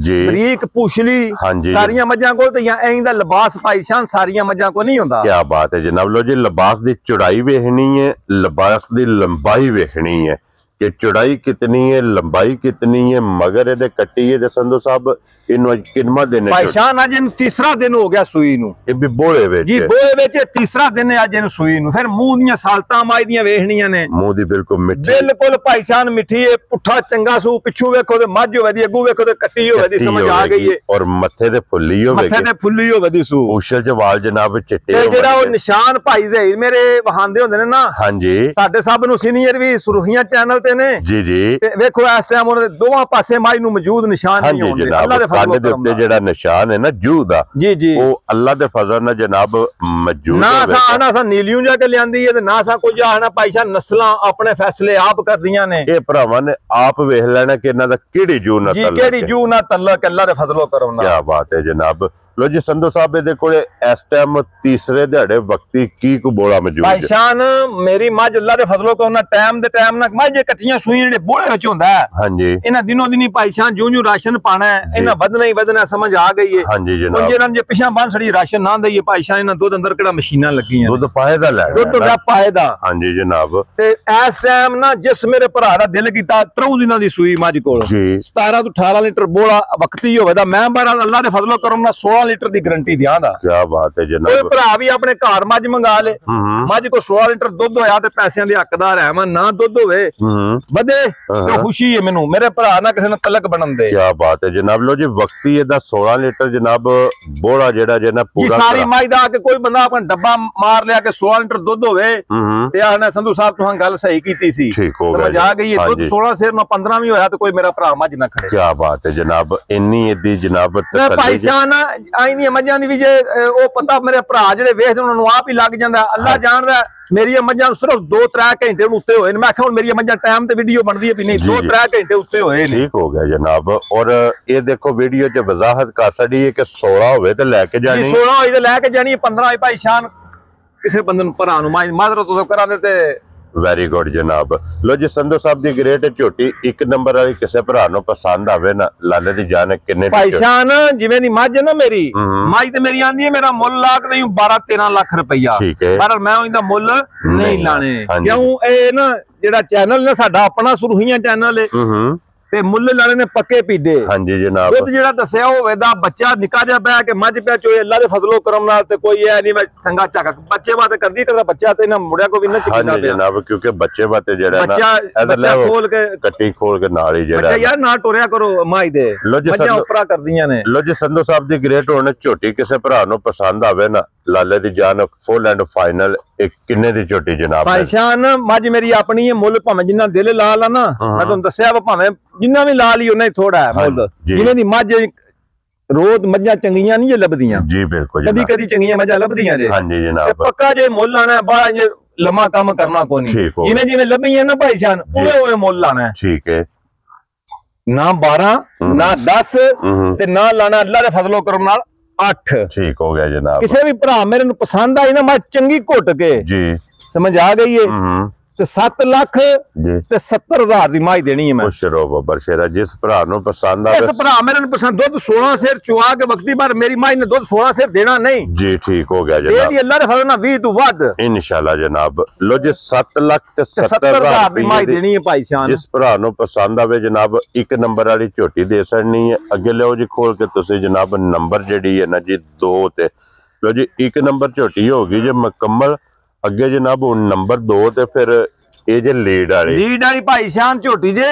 ਬਰੀਕ ਪੁਛਲੀ ਸਾਰੀਆਂ ਮੱਝਾਂ ਕੋਲ ਤੇ ਜਾਂ ਐਂ ਦਾ ਲਿਬਾਸ ਭਾਈ ਸ਼ਾਨ ਸਾਰੀਆਂ ਮੱਝਾਂ ਕੋ ਨਹੀਂ ਹੁੰਦਾ ਕੀ ਬਾਤ ਹੈ ਜਨਾਬ ਲੋ ਜੀ ਲਿਬਾਸ ਦੀ ਚੌੜਾਈ ਵੇਖਣੀ ਹੈ ਲਿਬਾਸ ਦੀ ਲੰਬਾਈ ਵੇਖਣੀ ਹੈ ਕਿ ਚੌੜਾਈ ਕਿਤਨੀ ਹੈ ਲੰਬਾਈ ਕਿਤਨੀ ਹੈ ਮਗਰ ਇਹਦੇ ਕੱਟੀ ਹੈ ਤੇ ਸੰਧੂ ਸਾਹਿਬ ਇਹਨੂੰ ਕਿੰਨਾ ਦਿਨ ਭਾਈ ਸ਼ਾਨ ਅੱਜ ਇਹਨੂੰ ਤੀਸਰਾ ਦਿਨ ਹੋ ਗਿਆ ਸੂਈ ਨੂੰ ਇਹ ਵੀ ਬੋਲੇ ਵਿੱਚ ਜੀ ਬੋਲੇ ਵਿੱਚ ਤੀਸਰਾ ਦਿਨ ਹੈ ਅੱਜ ਇਹਨੂੰ ਸੂਈ ਨੂੰ ਫਿਰ ਮੂੰਹ ਦੀਆਂ ਸਾਲਤਾਂ ਮਾਈ ਦੀਆਂ ਵੇਖਣੀਆਂ ਨੇ ਮੂੰਹ ਦੀ ਬਿਲਕੁਲ ਮਿੱਠੀ ਬਿਲਕੁਲ ਭਾਈ ਸ਼ਾਨ ਮਿੱਠੀ ਹੈ ਪੁੱਠਾ ਚੰਗਾ ਸੂ ਪਿੱਛੋਂ ਵੇਖੋ ਤੇ ਮੱਝ ਹੋਵੇ ਦੀ ਅੱਗੋਂ ਵੇਖੋ ਤੇ ਕੱਟੀ ਹੋਵੇ ਦੀ ਸਮਝ ਆ ਗਈ ਹੈ ਔਰ ਮੱਥੇ ਤੇ ਫੁੱਲੀ ਹੋਵੇ ਮੱਥੇ ਤੇ ਫੁੱਲੀ ਹੋਵੇ ਦੀ ਸੂ ਉਸ਼ਲ ਚ ਵਾਲ ਜਨਾਬ ਚਿੱਟੇ ਤੇ ਜਿਹੜਾ ਉਹ ਨਿਸ਼ਾਨ ਭਾਈ ਜ਼ਹੀਰ ਮੇਰੇ ਵਹਾਂਦੇ ਹੁੰਦੇ ਨੇ ਨਾ ਹਾਂਜੀ ਸਾਡੇ ਸਭ ਨੂੰ ਸੀਨੀਅਰ ਵੀ ਸੁਰਖੀਆਂ ਚੈਨਲ ਤੇ ਨੇ ਜੀ ਤੇ ਵੇਖੋ ਇਸ ਟਾਈਮ ਉਹਨਾਂ ਦੇ ਦੋਵਾਂ ਪਾਸੇ ਮਾਈ ਨੂੰ ਮੌਜੂਦ ਨਿਸ਼ਾਨ ਨਹੀਂ ਹੁੰਦੇ ਅੱਲਾ ਦੇ ਫਜ਼ਲ ਦੇ ਉੱਤੇ ਜਿਹੜਾ ਨਿਸ਼ਾਨ ਹੈ ਨਾ ਜੂ ਦਾ ਜੀ ਉਹ ਅੱਲਾ ਦੇ ਫਜ਼ਲ ਨਾਲ ਜਨਾਬ ਮੌਜੂਦ ਨਾ ਸਾ ਨੀਲੀਆਂ ਜਾ ਕੇ ਲਿਆਂਦੀ ਹੈ ਤੇ ਨਾ ਸਾ ਕੁਝ ਆਹਣਾ ਪਾਈਸ਼ਾ ਨਸਲਾਂ ਆਪਣੇ ਫੈਸਲੇ ਆਪ ਕਰਦੀਆਂ ਨੇ ਇਹ ਭਰਾਵਾਂ ਨੇ ਆਪ ਵੇਖ ਲੈਣਾ ਕਿ ਇਹਨਾਂ ਦਾ ਕਿਹੜੀ ਜੂ ਨਾਲ ਜੀ ਕਿਹੜੀ ਜੂ ਨਾਲ ਤਲਕ ਅੱਲਾ ਦੇ ਫਜ਼ਲੋ ਕਰਮ ਨਾਲ ਕੀ ਬਾਤ ਹੈ ਜਨਾਬ ਲੋ ਜੀ ਸੰਧੂ ਸਾਹਿਬ ਦੇ ਕੋਲੇ ਇਸ ਟਾਈਮ ਤੀਸਰੇ ਦਿਹਾੜੇ ਵਕਤੀ ਕੀ ਕੁਬੋਲਾ ਮੌਜੂਦ ਹੈ ਭਾਈ ਸ਼ਾਨ ਮੇਰੀ ਮੱਝ ਅੱਲਾ ਦੇ ਫਜ਼ਲੋ ਕਰਮ ਨਾਲ ਟਾਈਮ ਦੇ ਟਾਈਮ ਨਾਲ ਮੱਝ ਇਕੱਠੀਆਂ ਸੂਈਆਂ ਜਿਹੜੇ ਬੋਲੇ ਵਿੱਚ ਹੁੰਦਾ ਹੈ ਹਾਂਜੀ ਇਹਨਾਂ ਦਿਨੋਂ ਦਿਨੀ ਭਾਈ ਸ਼ਾਨ ਜਿਉਂ ਰਾਸ਼ਨ ਪਾਣਾ ਹੈ ਇਹਨਾਂ ਵਧਣਾ ਹੀ ਵਧਣਾ ਸਮਝ ਆ ਗਈ ਹੈ ਹਾਂਜੀ ਜਨਾਬ ਜਿਹਨਾਂ ਜੇ ਪਿਛਾਂ ਬੰਨ ਛੜੀ ਰਾਸ਼ਨ ਨਾ ਦਈਏ ਭਾਈ ਸ਼ਾਨ ਇਹਨਾਂ ਦੁੱਧ ਅੰਦਰ ਕਿਹੜਾ ਮਸ਼ੀਨਾਂ ਲੱਗੀਆਂ ਦੁੱਧ ਪਾਏ ਦਾ ਲੈ ਦੁੱਧ ਦਾ ਪਾਏ ਦਾ ਹਾਂਜੀ ਜਨਾਬ ਤੇ ਇਸ ਟਾਈਮ ਨਾ ਜਿਸ ਮੇਰੇ ਭਰਾ ਦਾ ਦਿਲ ਕੀਤਾ 3 ਦਿਨਾਂ ਦੀ ਸੂਈ ਮੱਝ ਕੋਲ ਜੀ 17 ਤੋਂ 18 ਲੀਟਰ ਬੋਲਾ ਵਕਤੀ ਹੋਵੇ ਦਾ ਮੈਂ ਬਾਰਾ ਅੱਲਾ ਦੇ ਫਜ਼ਲੋ ਕਰਮ ਨਾਲ 16 ਲੀਟਰ ਦੀ ਗਰੰਟੀ ਦਿਆਂ ਦਾ ਕੀ ਬਾਤ ਹੈ ਜਨਾਬ ਕੋਈ ਭਰਾ ਵੀ ਆਪਣੇ ਘਰ ਮੱਝ ਮੰਗਾ ਲੇ ਮੱਝ ਕੋ 16 ਲੀਟਰ ਦੁੱਧ ਹੋਇਆ ਤੇ ਪੈਸਿਆਂ ਦੇ ਹੱਕਦਾਰ ਹੈ ਮੈਂ ਨਾ ਦੁੱਧ ਹੋਵੇ ਵਧੇ ਤੇ ਖੁਸ਼ੀ ਹੈ ਮੈਨੂੰ ਮੇਰੇ ਭਰਾ ਨਾਲ ਕਿਸੇ ਨਾਲ ਤਲਕ ਬਣਨ ਦੇ ਕੀ ਬਾਤ ਹੈ ਜਨਾਬ ਲੋ ਜੀ ਵਕਤੀ ਇਹਦਾ 16 ਲੀਟਰ ਜਨਾਬ ਬੋੜਾ ਜਿਹੜਾ ਜੇ ਨਾ ਪੂਰਾ ਸਾਰੀ ਮੱਝ ਦਾ ਕਿ ਕੋਈ ਬੰਦਾ ਆਪਣਾ ਡੱਬਾ ਮਾਰ ਲਿਆ ਕਿ 16 ਲੀਟਰ ਦੁੱਧ ਹੋਵੇ ਤੇ ਆਹਨੇ ਸੰਧੂ ਸਾਹਿਬ ਤੁਸੀਂ ਗੱਲ ਸਹੀ ਕੀਤੀ ਸੀ ਠੀਕ ਹੋ ਗਿਆ ਸਮਝ ਆ ਗਈ ਹੈ ਦੁੱਧ 16 ਸਿਰ ਨਾਲ 15 ਵੀ ਹੋਇਆ ਤੇ ਕੋਈ ਮੇਰਾ ਭਰਾ ਮੱਝ ਨਾ ਖੜੇ ਕੀ ਬਾਤ ਹੈ ਜਨਾਬ ਇੰਨੀ ਇਹਦੀ ਜਨਾਬ ਭਾਈ ਜਾਨ ਆਈ ਨਹੀਂ ਮੱਝਾਂ ਦੀ ਵੀ ਜੇ ਉਹ ਪਤਾ ਮੇਰੇ ਭਰਾ ਜਿਹੜੇ ਵੇਖਦੇ ਉਹਨਾਂ ਨੂੰ ਆਪ ਹੀ ਲੱਗ ਜਾਂਦਾ ਅੱਲਾ ਜਾਣਦਾ ਮੇਰੀਆਂ ਮੱਝਾਂ ਸਿਰਫ 2-3 ਘੰਟੇ ਉੱਤੇ ਹੋਏ ਨੇ ਮੈਂ ਕਿਹਾ ਹੁਣ ਮੇਰੀਆਂ ਮੱਝਾਂ ਟਾਈਮ ਤੇ ਵੀਡੀਓ ਬਣਦੀ ਹੈ ਵੀ ਨਹੀਂ 2-3 ਘੰਟੇ ਉੱਤੇ ਹੋਏ ਨੇ ਠੀਕ ਹੋ ਗਿਆ ਜਨਾਬ ਔਰ ਇਹ ਦੇਖੋ ਵੀਡੀਓ 'ਚ ਵਜ਼ਾਹਤ ਕਰ ਛੜੀ ਹੈ ਕਿ 16 ਹੋਵੇ ਤੇ ਲੈ ਕੇ ਜਾਣੀ 16 ਹੋਈ ਤੇ ਲੈ ਕੇ ਜਾਣੀ 15 ਹੋਈ ਭਾਈ ਸ਼ਾਨ ਕਿਸੇ ਬੰਦੇ ਨੂੰ ਭਰਾ ਨੂੰ ਮਾਜ਼ਰਤ ਤੋਂ ਕਰਾਂਦੇ ਤੇ ਵੈਰੀ ਗੁੱਡ ਜਨਾਬ। ਲੋ ਜੀ ਸੰਧੂ ਸਾਹਿਬ ਦੀ ਗ੍ਰੇਟ ਝੋਟੀ ਇੱਕ ਨੰਬਰ ਵਾਲੀ ਕਿਸੇ ਭਰਾ ਨੂੰ ਪਸੰਦ ਆਵੇ ਨਾ, ਲਾਲੇ ਦੀ ਜਾਨ ਕਿੰਨੇ ਭਾਈ ਸ਼ਾਨ ਜਿਵੇਂ ਦੀ ਮੱਝ ਨਾ ਮੇਰੀ ਮੱਝ ਤੇ ਮੇਰੀ ਆਂਦੀ ਹੈ ਮੇਰਾ ਮੁੱਲ ਲਾ ਕੇ 12-13 ਲੱਖ ਰੁਪਈਆ, ਪਰ ਮੈਂ ਉਹਦਾ ਮੁੱਲ ਨਹੀਂ ਲਾਣੇ। ਕਿਉਂ? ਇਹ ਨਾ ਜਿਹੜਾ ਚੈਨਲ ਨੇ ਸਾਡਾ ਆਪਣਾ ਸੁਰੂਹੀਆਂ ਚੈਨਲ ਹੈ ਤੇ ਮੁੱਲ ਲਾਣੇ ਨੇ ਪੱਕੇ ਪੀਡੇ। ਹਾਂਜੀ ਜਨਾਬ। ਦੁੱਧ ਜਿਹੜਾ ਦੱਸਿਆ ਹੋਵੇ ਦਾ ਬੱਚਾ ਨਿੱਕਾ ਜਿਹਾ ਬਹਿ ਕੇ ਮੱਝ ਪਿਆ ਚੋਏ, ਅੱਲਾ ਦੇ ਫਜ਼ਲੋ ਕਰਮ ਨਾਲ ਤੇ ਕੋਈ ਐ ਨਹੀਂ ਮੈਂ ਸੰਗਾ ਝੱਕ ਬੱਚੇ ਬਾਤ ਕਰਦੀ ਕਦਾ ਬੱਚਾ ਤੇ ਨਾ ਮੁੜਿਆ ਕੋਈ ਨਾ ਚਿਕਦਾ ਪਿਆ। ਹਾਂਜੀ ਜਨਾਬ, ਕਿਉਂਕਿ ਬੱਚੇ ਬਾਤੇ ਜਿਹੜਾ ਨਾ ਬੱਚਾ ਖੋਲ ਕੇ ਕੱਟੀ ਖੋਲ ਕੇ ਨਾਲ ਹੀ ਜਿਹੜਾ ਬੱਚਾ ਯਾਰ ਨਾ ਟੁਰਿਆ ਕਰੋ ਮਾਈ ਦੇ ਮੱਝਾਂ ਉਪਰਾ ਕਰਦੀਆਂ ਨੇ। ਲੋ ਜੀ ਸੰਧੂ ਸਾਹਿਬ ਦੀ ਗ੍ਰੇਟ ਹੁਣ ਝੋਟੀ ਕਿਸੇ ਭਰਾ ਨੂੰ ਪਸੰਦ ਆਵੇ ਨਾ, ਲਾਲੇ ਦੀ ਜਾਨ ਫੁੱਲ ਐਂਡ ਫਾਈਨਲ ਕਿੰਨੇ ਦੀ ਝੋਟੀ ਜਨਾਬ? ਭਾਈ ਸ਼ਾਨ ਮੱਝ ਮੇਰੀ ਆਪਣੀ ਹੈ, ਮੁੱਲ ਭਾਵੇਂ ਜਿੰਨਾ ਦਿਲ ਲਾ ਲਾ ਨਾ, ਮੈਂ ਤੁਹਾਨੂੰ ਦੱਸਿਆ ਵਾ ਭਾਵੇਂ ਜਿੰਨਾ ਵੀ ਲਾ ਲਈ ਉਹਨਾਂ ਹੀ ਥੋੜਾ ਹੈ ਮੁੱਲ। ਜਿਵੇਂ ਦੀ ਮੱਝ ਰੋਜ਼ ਮੱਝਾਂ ਚੰਗੀਆਂ ਨਹੀਂ ਜੇ ਲੱਭਦੀਆਂ ਜੀ, ਬਿਲਕੁਲ ਕਦੀ ਕਦੀ ਚੰਗੀਆਂ ਮੱਝਾਂ ਲੱਭਦੀਆਂ ਜੇ। ਹਾਂਜੀ ਜਨਾਬ। ਪੱਕਾ ਜੇ ਮੁੱਲ ਆਣਾ ਬਾਹਰ ਜੇ ਲੰਮਾ ਕੰਮ ਕਰਨਾ ਕੋਈ ਨਹੀਂ, ਜਿਵੇਂ ਜਿਵੇਂ ਲੱਭੀਆਂ ਨਾ ਭਾਈ ਸ਼ਾਨ ਉਵੇਂ ਮੁੱਲ ਲਾਣਾ। ਠੀਕ ਹੈ। ਨਾ 12 ਨਾ 10 ਤੇ ਨਾ ਲਾਣਾ ਅੱਲਾ ਦੇ ਫਜ਼ਲੋ ਕਰਮ ਨਾਲ 8। ਠੀਕ ਹੋ ਗਿਆ ਜਨਾਬ। ਕਿਸੇ ਵੀ ਭਰਾ ਮੇਰੇ ਨੂੰ ਪਸੰਦ ਆਈ ਨਾ ਮੈਂ ਚੰਗੀ ਘੁੱਟ ਕੇ ਜੀ ਸਮਝ ਆ ਗਈ ਏ ਤੇ 7 ਲੱਖ ਤੇ 70,000 ਦੀ ਮਾਈ ਦੇਣੀ ਹੈ ਮੈਂ। ਸ਼ਰੋ ਬੱਬਰ ਸ਼ੇਰਾ ਜਿਸ ਭਰਾ ਨੂੰ ਪਸੰਦ ਆਵੇ। ਇਸ ਭਰਾ ਮੇਰੇ ਨੂੰ ਪਸੰਦ ਦੁੱਧ 16 ਸਿਰ ਚੁਆ ਕੇ ਵਕਤੀ ਪਰ ਮੇਰੀ ਮਾਈ ਨੇ ਦੁੱਧ 16 ਸਿਰ ਦੇਣਾ ਨਹੀਂ ਜੀ। ਠੀਕ ਹੋ ਗਿਆ ਜਨਾਬ। ਇਹਦੀ ਅੱਲਾ ਦੇ ਫਜ਼ਲ ਨਾਲ 20 ਤੋਂ ਵੱਧ ਇਨਸ਼ਾਅੱਲਾ ਜਨਾਬ। ਲੋ ਜੀ 7 ਲੱਖ ਤੇ 70,000 ਦੀ ਮਾਈ ਦੇਣੀ ਹੈ ਭਾਈ ਸ਼ਾਨ। ਜਿਸ ਭਰਾ ਨੂੰ ਪਸੰਦ ਆਵੇ ਜਨਾਬ ਇੱਕ ਨੰਬਰ ਵਾਲੀ ਝੋਟੀ ਦੇ ਸਕਣੀ ਹੈ। ਅੱਗੇ ਲਿਓ ਜੀ ਖੋਲ ਕੇ ਤੁਸੀਂ ਜਨਾਬ ਨੰਬਰ ਜਿਹੜੀ ਹੈ ਨਾ ਜੀ 2 ਤੇ। ਲੋ ਜੀ ਇੱਕ ਨੰਬਰ ਝੋਟੀ ਹੋ ਗਈ ਜੇ ਮੁਕੰਮਲ। ਅੱਗੇ ਜਨਾਬ ਹੁਣ ਨੰਬਰ 2 ਤੇ ਫਿਰ ਇਹ ਜੇ ਲੀਡ ਵਾਲੀ ਭਾਈ ਸ਼ਾਨ ਝੋਟੀ ਜੇ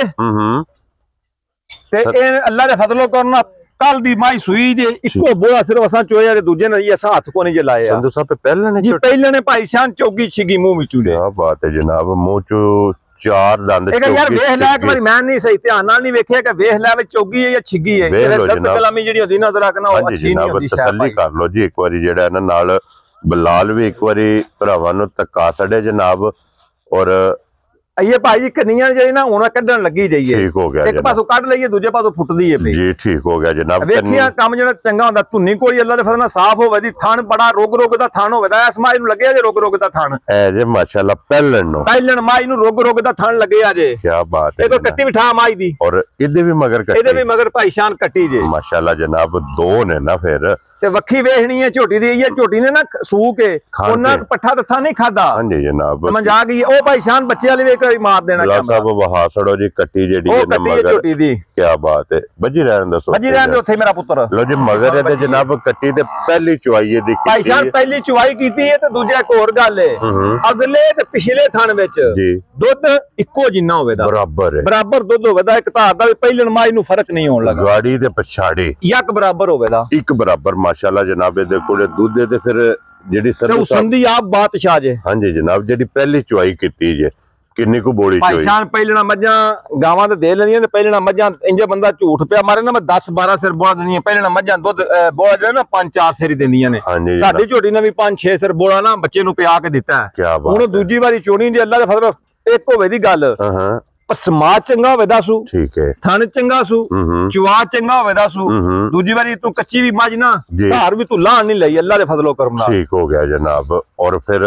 ਤੇ ਇਹ ਅੱਲਾ ਦੇ ਫਜ਼ਲੋ ਕਰਨਾ ਕੱਲ ਦੀ ਮਾਈ ਸੂਈ ਜੇ ਇੱਕੋ ਬੋਲਾ ਸਿਰਫ ਅਸਾਂ ਚੋਇਆ ਤੇ ਦੂਜੇ ਨੇ ਅਸਾਂ ਹੱਥ ਕੋ ਨਹੀਂ ਜੇ ਲਾਇਆ। ਸੰਧੂ ਸਾਹਿਬ ਪਹਿਲਾਂ ਨੇ ਜੀ ਪਹਿਲਾਂ ਨੇ ਭਾਈ ਸ਼ਾਨ ਚੌਗੀ ਛਿਗੀ ਮੂੰਹ ਵਿੱਚੋਂ ਦੇ। ਕੀ ਬਾਤ ਹੈ ਜਨਾਬ। ਮੂੰਹ ਚੋਂ 4 ਦੰਦ ਚੌਗੀ। ਯਾਰ ਵੇਖ ਲੈ ਇੱਕ ਵਾਰੀ ਮੈਂ ਨਹੀਂ ਸਹੀ ਧਿਆਨ ਨਾਲ ਨਹੀਂ ਵੇਖਿਆ ਕਿ ਵੇਖ ਲੈ ਵਿੱਚ ਚੌਗੀ ਹੈ ਜਾਂ ਛਿੱਗੀ ਹੈ। ਗਲਤ ਕਲਾਮੀ ਜਿਹੜੀ ਹੁੰਦੀ ਨਜ਼ਰ ਰੱਖਣਾ ਉਹ ਅੱਛੀ ਨਹੀਂ ਹੁੰਦੀ। ਤਸੱਲੀ ਕਰ ਲਓ ਜੀ ਇੱਕ ਵਾਰੀ ਜਿਹੜਾ ਇਹਨਾਂ ਨਾਲ ਬਲਾਲ ਵੀ ਇੱਕ ਵਾਰੀ ਭਰਾਵਾਂ ਨੂੰ ਧੱਕਾ ਛੱਡੇ ਜਨਾਬ। ਔਰ ਇਹ ਭਾਈ ਕੰਨੀਆਂ ਜਿਹੜੀ ਨਾ ਹੁਣ ਕੱਢਣ ਲੱਗੀ ਜਾਈਏ। ਠੀਕ ਹੋ ਗਿਆ। ਇੱਕ ਪਾਸੋਂ ਕੱਢ ਲਈਏ ਦੂਜੇ ਪਾਸੋਂ ਫੁੱਟਦੀ ਹੈ ਜੀ। ਠੀਕ ਹੋ ਗਿਆ ਜਨਾਬ। ਵੇਖਿਆ ਕੰਮ ਜਿਹੜਾ ਚੰਗਾ ਹੁੰਦਾ ਧੁੰਨੀ ਕੋਲੀ ਅੱਲਾ ਦੇ ਫਜ਼ਲ ਨਾਲ ਸਾਫ਼ ਹੋਵੇ ਦੀ ਥਣ ਬੜਾ ਰੁਗ ਦਾ ਥਣ ਹੋਵੇ ਦਾ। ਇਸ ਮਾਈ ਨੂੰ ਲੱਗਿਆ ਜੇ ਰੁਗ ਦਾ ਥਣ ਐ ਜੇ ਮਾਸ਼ਾਅੱਲਾ ਪਹਿਲਣ ਮਾਈ ਨੂੰ ਰੁਗ ਦਾ ਥਣ ਲੱਗਿਆ ਜੇ। ਕੀ ਬਾਤ ਹੈ। ਇਹ ਤਾਂ ਕੱਟੀ ਬਿਠਾ ਮਾਈ ਦੀ ਔਰ ਇਹਦੇ ਵੀ ਮਗਰ ਕੱਟੀ। ਇਹਦੇ ਵੀ ਮਗਰ ਭਾਈ ਸ਼ਾਨ ਕੱਟੀ ਜੇ ਮਾਸ਼ਾਅੱਲਾ ਜਨਾਬ। 2 ਨੇ ਨਾ ਫਿਰ ਤੇ ਵੱਖੀ ਵੇਖਣੀ ਹੈ ਝੋਟੀ ਦੀ। ਇਹ ਝੋਟੀ ਨੇ ਨਾ ਸੂ ਕੇ ਉਹਨਾਂ ਪੱਠਾ ਤੱਥਾ ਨਹੀਂ ਖਾਦਾ। ਹਾਂਜੀ ਜਨਾਬ। ਸਮਝ ਆ ਗਈ। ਉਹ ਭਾਈ ਸ਼ਾਨ ਬੱਚੇ ਵਾਲੀ ਵੇਖ ਕੇ ਮਾਰ ਦੇਣਾ ਸਾਹਿਬ। ਵਹਾ ਛੜੋ ਜੀ ਕੱਟੀ ਜਿਹੜੀ ਹੈ ਮਗਰ ਝੋਟੀ ਦੀ। ਕੀ ਬਾਤ ਹੈ। ਬੱਜੀ ਰਹਿਣ ਦੱਸੋ। ਬੱਜੀ ਰਹਿਣ ਦੇ ਉੱਥੇ ਮੇਰਾ ਪੁੱਤਰ। ਲੋ ਜੀ ਮਗਰ ਇਹਦੇ ਜਨਾਬ ਕੱਟੀ ਤੇ ਪਹਿਲੀ ਚੁਆਈ ਦੀ ਭਾਈ ਸਾਹਿਬ ਪਹਿਲੀ ਚੁਆਈ ਕੀਤੀ ਹੈ ਤੇ ਦੂਜਾ ਇੱਕ ਹੋਰ ਗੱਲ ਹੈ ਅਗਲੇ ਤੇ ਪਿਛਲੇ ਥਣ ਵਿੱਚ ਦੁੱਧ ਇੱਕੋ ਜਿੰਨਾ ਹੋਵੇਦਾ ਬਰਾਬਰ ਦੁੱਧ ਹੋਵੇਦਾ। ਇੱਕ ਧਾਰ ਦਾ ਪਹਿਲਣ ਮਾਈ ਨੂੰ ਫਰਕ ਨਹੀਂ ਹੋਣ ਲੱਗਾ। ਗਾੜੀ ਤੇ ਪਛਾੜੀ ਇੱਕ ਬਰਾਬਰ ਹੋਵੇਦਾ। ਇੱਕ ਬਰਾਬਰ ਮਾਸ਼ਾਅੱਲਾ ਜਨਾਬ। ਇਹਦੇ ਕੋਲੇ ਦੁੱਧ ਤੇ ਫਿਰ ਜਿਹੜੀ ਸੰਧੀ ਆਪ ਬਾਦਸ਼ਾਹ ਜੇ। ਹਾਂਜੀ ਜਨਾਬ। ਜਿਹੜੀ ਪਹਿਲੀ ਚੁਆਈ ਕੀਤੀ ਜੇ ਕਿੰਨੀ ਕੁ ਬੋਲੀ ਚੋਈ? ਭਾਈ ਸ਼ਾਨ ਪਹਿਲਣਾ ਮੱਝਾਂ ਗਾਵਾਂ ਤੇ ਦੇ ਲੈਂਦੀਆਂ ਤੇ ਪਹਿਲਣਾ ਮੱਝਾਂ ਇੰਜ ਬੰਦਾ ਝੂਠ ਪਿਆ ਮਾਰੇ ਨਾ ਮੈਂ 10-12 ਸਿਰ ਬੋਲਾ ਦਿੰਦੀਆਂ। ਪਹਿਲਣਾ ਮੱਝਾਂ ਦੁੱਧ ਬੋਲਾ ਜਿਹੜਾ ਨਾ 5-4 ਸਿਰ ਹੀ ਦਿੰਦੀਆਂ ਨੇ। ਸਾਡੀ ਝੋਟੀ ਨੇ ਵੀ 5-6 ਸਿਰ ਬੋਲਾ ਨਾ ਬੱਚੇ ਨੂੰ ਪਿਆ ਕੇ ਦਿੱਤਾ ਹੈ। ਹੁਣ ਦੂਜੀ ਵਾਰੀ ਚੋਣੀ ਜੇ ਅੱਲਾ ਦੇ ਫਜ਼ਲ ਇੱਕ ਹੋਵੇ ਦੀ ਗੱਲ। ਸਮਾਜ ਚੰਗਾ ਹੋਵੇ ਦੱਸੂ। ਠੀਕ ਹੈ। ਥਣ ਚੰਗਾ ਸੂ ਚੁਆ ਚੰਗਾ ਹੋਵੇ ਦੱਸੂ। ਦੂਜੀ ਵਾਰੀ ਤੂੰ ਕੱਚੀ ਵੀ ਮੱਝ ਨਾ ਘਰ ਵੀ ਤੂੰ ਲਾਣ ਨਹੀਂ ਲਈ ਅੱਲਾ ਦੇ ਫਜ਼ਲੋ ਕਰਮ ਨਾਲ। ਠੀਕ ਹੋ ਗਿਆ ਜਨਾਬ। ਔਰ ਫਿਰ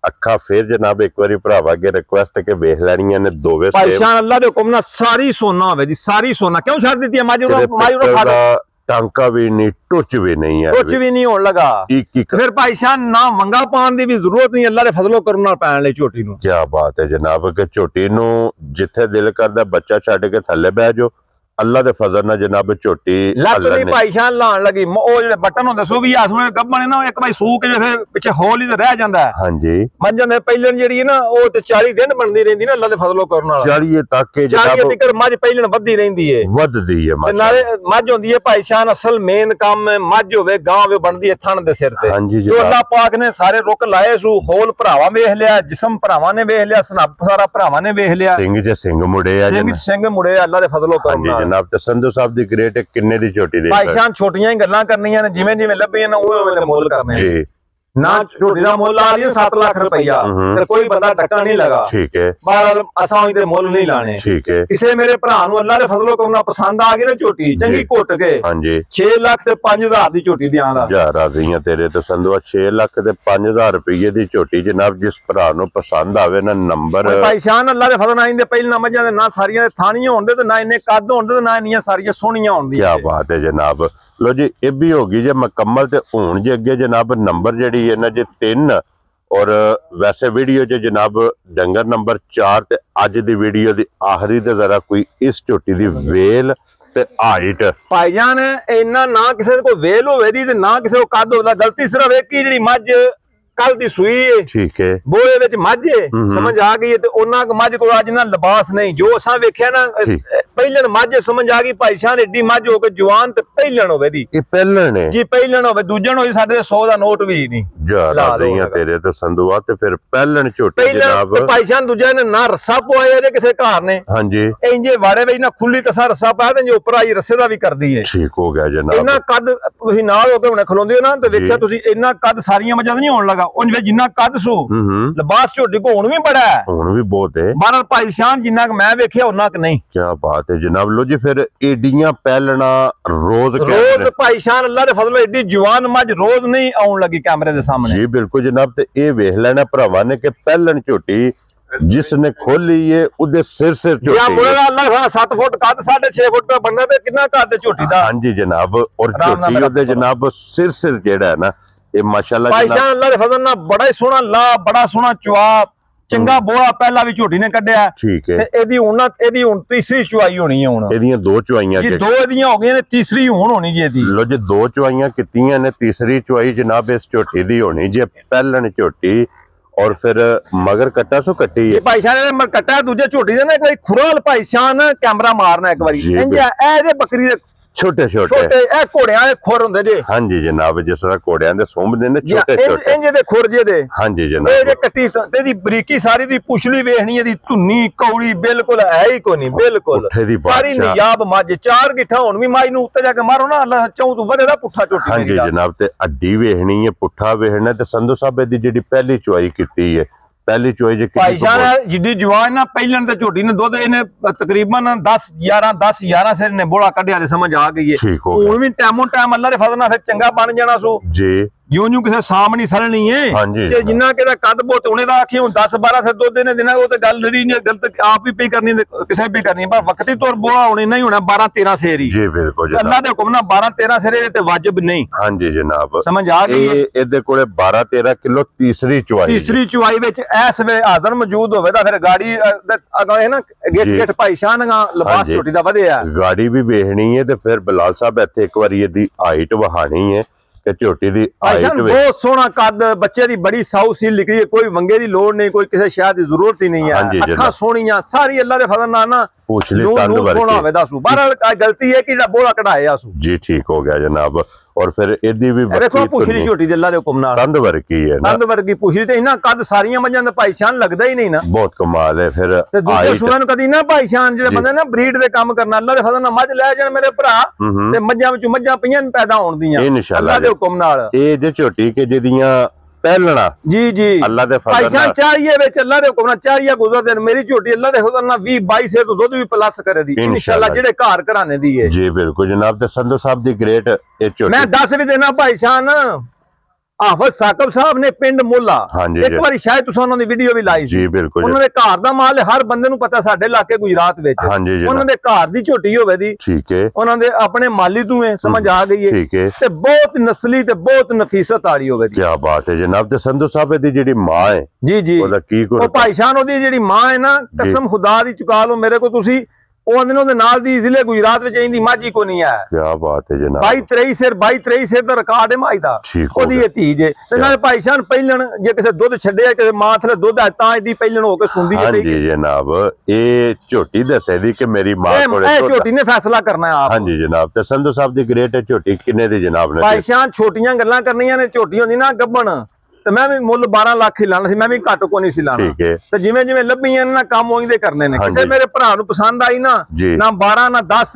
ਅੱਖਾਂ ਫੇਰ ਜਨਾਬ ਇੱਕ ਵਾਰੀ ਭਰਾਵਾ ਅੱਗੇ ਰਿਕੁਐਸਟ ਕੇ ਵੇਖ ਲੈਣੀਆਂ ਨੇ ਦੋਵੇਂ। ਭਾਈ ਸ਼ਾਨ ਅੱਲਾ ਦੇ ਹੁਕਮ ਨਾਲ ਸਾਰੀ ਸੋਨਾ ਹੋਵੇ ਜੀ। ਸਾਰੀ ਸੋਨਾ ਕਿਉਂ ਛੱਡ ਦਿੱਤੀ ਹੈ ਮੱਝ ਨੂੰ? ਮਾਈ ਨੂੰ ਖਾ ਟਾਂਕਾ ਵੀ ਨਹੀਂ ਟੁੱਚ ਵੀ ਨਹੀਂ ਹੈ। ਟੁੱਚ ਵੀ ਨਹੀਂ ਹੋਣ ਲਗਾ। ਫਿਰ ਭਾਈ ਸ਼ਾਨ ਨਾ ਵੰਗਾ ਪਾਉਣ ਦੀ ਵੀ ਜ਼ਰੂਰਤ ਨਹੀਂ ਅੱਲਾ ਦੇ ਫਜ਼ਲੋ ਕਰਮ ਨਾਲ ਪੈਣ ਲਈ ਝੋਟੀ ਨੂੰ। ਕੀ ਬਾਤ ਹੈ ਜਨਾਬ ਕਿ ਝੋਟੀ ਨੂੰ ਜਿੱਥੇ ਦਿਲ ਕਰਦਾ ਬੱਚਾ ਛੱਡ ਕੇ ਥੱਲੇ ਬਹਿ ਜਾਓ। ਅੱਲਾ ਦੇ ਫਜ਼ਲ ਨਾਲ ਜਨਾਬ ਝੋਟੀ ਲੱਤ ਦੀ ਭਾਈ ਸ਼ਾਨ ਲਾਣ ਲੱਗੀ। ਉਹ ਜਿਹੜੇ ਬਟਨ ਹੁੰਦੇ ਸੋ ਵੀ ਆਸੂ ਗੱਬਣ ਨਾ ਇੱਕ ਭਾਈ ਸੂਕ ਜੇ ਫਿਰ ਪਿੱਛੇ ਹੋਲ ਹੀ ਤੇ ਰਹਿ ਜਾਂਦਾ। ਹਾਂਜੀ। ਮੱਝਾਂ ਦੇ ਪਹਿਲਣ ਜਿਹੜੀ ਹੈ ਨਾ ਉਹ ਤੇ 40 ਦਿਨ ਬਣਦੀ ਰਹਿੰਦੀ ਨਾ ਅੱਲਾ ਦੇ ਫਜ਼ਲੋ ਕਰਨ ਨਾਲ। 40 ਤੱਕ ਜਨਾਬ 40 ਤੱਕ ਮੱਝ ਪਹਿਲਣ ਵੱਧਦੀ ਰਹਿੰਦੀ ਹੈ। ਵੱਧਦੀ ਹੈ ਤੇ ਨਾਲੇ ਮੱਝ ਹੁੰਦੀ ਹੈ ਭਾਈ ਸ਼ਾਨ ਅਸਲ ਮੇਨ ਕੰਮ ਮੱਝ ਹੋਵੇ ਗਾਂ ਹੋਵੇ ਬਣਦੀ ਹੈ ਥਣ ਦੇ ਸਿਰ ਤੇ। ਹਾਂਜੀ ਜੋ ਅੱਲਾ ਪਾਕ ਨੇ ਸਾਰੇ ਰੁਕ ਲਾਏ ਸੂ। ਹੋਲ ਭਰਾਵਾਂ ਵੇਖ ਲਿਆ, ਜਿਸਮ ਭਰਾਵਾਂ ਨੇ ਵੇਖ ਲਿਆ, ਸਨੱਪ ਸਾਰਾ ਭਰਾਵਾਂ ਨੇ ਵੇਖ ਲਿਆ। ਸਿੰਘ ਜੇ ਸਿੰਘ ਮੁੜੇ ਆ ਸਿੰਘ ਮੁੜੇ ਅੱਲਾ ਦੇ ਫਜ਼ਲੋ ਕਰਨ ਨਾਲ। ਜਨਾਬ ਤੇ ਸੰਧੂ ਸਾਹਿਬ ਦੀ ਗ੍ਰੇਟ ਕਿੰਨੇ ਦੀ ਝੋਟੀ ਦੇ? ਭਾਈ ਸ਼ਾਨ ਛੋਟੀਆਂ ਹੀ ਗੱਲਾਂ ਕਰਨੀਆਂ ਨੇ ਜਿਵੇਂ ਜਿਵੇਂ ਲੱਭੀਆਂ ਨੇ ਉਵੇਂ ਉਵੇਂ ਮੁੱਲ ਕਰਨੇ ਜੀ। ना झोटी का मुल आ रही है 7 लाख रुपया ते कोई बंदा टक्का नहीं लगा। ठीक है बहरहाल असां इहदे मुल नहीं लाने। ठीक है किसे मेरे भरा नूं अल्लाह दे फजलो करना पसंद आ गई ना झोटी चंगी घुट के। हां जी 6 लाख ते 5000 दी झोटी दियां दा यार आ गईयां तेरे तो संधवा 6 लाख ते 5000 रुपये दी झोटी जनाब जिस भरा नूं पसंद आवे ना नंबर भाई शान अल्लाह दे फजल नाल इंदे पहले ना मझां दे ना सारियां थानियां होंदे ते ना इन्ने कद होंदे ते ना इन्नियां सारियां सोहणियां होंदियां। क्या बात है जनाब। लो जी ये भी होगी जे मुकम्मल ते हुण जे अगे जनाब नंबर जेहड़ी है ना जे 3 और वैसे वीडियो जे जनाब डंगर नंबर 4 ते अज दी वीडियो दी आखिरी ते जरा कोई इस झोटी दी वेल ते हाइट भाईजान इन्ना ना किसी को वेल होवे दी ते ना किसी को कद होवे दा गलती सिर्फ एक ही जेहड़ी मझ कल दी सूई है। ठीक है बोले विच मझ समझ आ गई है ते ओना क मझ को अज ना लिबास नहीं जो असां वेख्या ना पहलन मझ समझ आ गई भाई शान एडी मझ हो के जवान ते पहलन होवे दी ये पहलन है जी पहलन होवे दूजन होई साडे 100 दा नोट भी नहीं जा रहीਆਂ तेरे तो संधुआ ते फिर पहलन झोटी जनाब ते भाई शान दूजे ने ना रस्सा पवाया जे किसे घर ने। हां जी इंजे वाड़े विच ना खुली तसा रस्सा पाया ते जे ऊपर आई रस्से दा भी करदी है। ठीक हो गया जनाब इना कद तुसी नाल हो के हुणे खलोंदे हो ना ते वेख्या तुसी इना कद सारियां मझां नहीं होण लगा उन वे जिन्ना कद सू लिबास झोटी को हुण भी बड़ा है हुण भी बहुत है बहरहाल भाई शान जिन्ना क मैं वेख्या उन्ना क नहीं। क्या बात है जनाब। लो जी फिर एडियां पहलना रोज भाई शान अल्लाह दे फजल एडी जवान मझ रोज नहीं आउण लगी कैमरे दे सामने। जी बिल्कुल जनाब ते ए वेख लेना भरावां ने कि पहलन झोटी जिसने खोली है उदे सिर झोटी या बोला अल्लाह 7 फुट कद 6.5 फुट का बनना ते कितना कद झोटी दा। हां जी जनाब और झोटी ओदे जनाब सिर जेड़ा है ना ये माशाल्लाह भाई शान अल्लाह दे फजल ना बड़ा ही सोहना ला बड़ा सोहना चुआब चंगा बोआ पहला भी झोटी ने कड्ढिया। ठीक है एदी हुण तीसरी चुआई होनी है हुण एदियां 2 चुआइयां जी 2 एदियां हो गईयां ने तीसरी हुण होनी जी एदी। लो जी 2 चुआइयां कीतियां ने तीसरी चुआई जनाब इस झोटी दी होनी जे पहलन झोटी और फिर मगर कट्टा सो कट्टी है भाई शान ने कट्टा दूजे झोटी दे ना एक बारी खुराल भाई शान कैमरा मारना एक बारी इंज ए बकरी दे छोटे ए घोड़ियां दे खुर हुंदे जे। हां जी जनाब जिस तरह घोड़ियां दे सुंभ ने छोटे इंज दे खुर जे दे। हां जी जनाब ए जे कट्टी ते दी बरीकी सारी दी पुछली वेखनी है दी धुन्नी कौड़ी बिल्कुल है ही कोनी बिल्कुल सारी नियाब मझ 4 गिठा हुण भी मझ नूं उत्ते जाके मारो ना अल्लाह चौं तू वधे दा पुठा झोटी। हां जी जनाब ते हड्डी वेखनी है पुठा वेखना ते संधू साहब दी जेडी पहली चुआई कीती है पहली चुआई जे भाई शान जिड्डी जवान ना पहलन ते झोटी ने दुध इने तकरीबन 10-11 सिर ने बोला कढिया ते समझ आ गई है हुण भी टाइमों टाइम अल्लाह दे फजल नाल फिर चंगा बन जाना सो जी यूं किसे सामने सरनी है ते जिन्ना केदा कद बोत उन्हें दा आखी हुण 10-12 सिर दुध ने देना वो ते गल जड़ी ने गलत आप ही पे करनी किसे भी करनी पर वक्ती तौर बोला होने नहीं होना 12-13 सिर ही जी बिल्कुल अल्लाह दे हुक्म ना 12-13 सिर ते वाजिब नहीं। हां जी जनाब समझ आ गई एदे कोले 12-13 किलो तीसरी चुआई विच ऐस वे हाजर मौजूद होवे दा फिर गाड़ी अगे ना गेट भाई शान दा लिबास झोटी दा वधिया गाड़ी भी वेखनी है ते फिर बिलाल साहब इत्थे एक बारी एदी हाइट वहानी है कि झोटी दी हाइट बहुत सोहना कद बच्चे दी बड़ी साउ सील निकली है कोई वंगे दी लोड़ नहीं कोई किसी शायद दी जरूरत ही नहीं है अखां सोहणियां सारी अल्लाह दे फजल नाल ना पूछली तंद सोहना होवे दा सू बहरहाल गलती है कि बोला कढाया सू जी ठीक हो गया जनाब और फिर एदी भी देखो पूछली झोटी दे अल्लाह दे हुक्म नाल तंद वर्गी है ना तंद वर्गी पूछली ते इना कद सारियां मझां दा भाई शान लगदा ही नहीं ना बहुत कमाल है फिर ते दूजे सुनन कदी ना भाई शान जेड़े बंदे ना ब्रीड दे काम करना अल्लाह दे फजल नाल मझ ले जाण मेरे भरा ते मझां विच मझां पईयां पैदा होण दियां इंशाअल्लाह अल्लाह दे हुक्म नाल ए जे झोटी के जेदियां पहलना जी जी अल्लाह दे फजल नाल चाहिए विच अल्लाह दे हुक्म नाल चाहिए गुजर दिन मेरी झोटी अल्लाह दे फजल नाल 20-22 से तो दुध भी प्लस करे दी इंशाअल्लाह जेड़े घर घराने दी है जी बिल्कुल जनाब ते संधू साहब दी ग्रेट ए झोटी मैं दस भी देना भाई शान हाफिज साकब साहब ने पिंड मोला एक बार शायद तुसां उन्हां दी वीडियो भी लाई जी बिल्कुल उन्हां दे घर दा माल हर बंदे नूं पता साडे इलाके गुजरात विच उन्हां दे घर दी झोटी होवे दी ठीक है उन्हां दे अपने माली तू है समझ आ गई है ठीक है ते बहुत नस्ली ते बहुत नफीसत वाली होवे दी क्या बात है जनाब ते संधू साहब दी जेडी मां है जी जी ओदा की ओ भाई शान ओदी जेडी मां है ना कसम खुदा दी चुका लो मेरे को तुसी जिले गुजरात में इंदी माझी को नहीं है क्या बात है जनाब 22-23 सिर दा रिकॉर्ड है माई दा ओदी ये धी जे ते नाल भाई शान पहलन जे किसे दुध छड्डे किसे मां थले दुध है तां एडी पहलन हो के सुंदी है। हां जी जनाब ए झोटी दसे दी कि मेरी मां कोले ए झोटी ने फैसला करना है आप। हां जी जनाब ते संधू साहब दी ग्रेट है झोटी किन्ने दी जनाब ने भाई शान छोटियां गल्लां करनियां ने झोटी होंदी ना गब्बन ਤੇ ਮੈਂ ਵੀ ਮੁੱਲ 12 ਲੱਖ ਹੀ ਲਾਣਾ ਸੀ ਮੈਂ ਵੀ ਘੱਟ ਕੋ ਨਹੀਂ ਸੀ ਲਾਣਾ ਠੀਕ ਹੈ ਤੇ ਜਿਵੇਂ ਜਿਵੇਂ ਲੱਭੀਆਂ ਨਾ ਕੰਮ ਉਹਦੇ ਕਰਨੇ ਨੇ ਕਿਸੇ ਮੇਰੇ ਭਰਾ ਨੂੰ ਪਸੰਦ ਆਈ ਨਾ ਨਾ 12 ਨਾ 10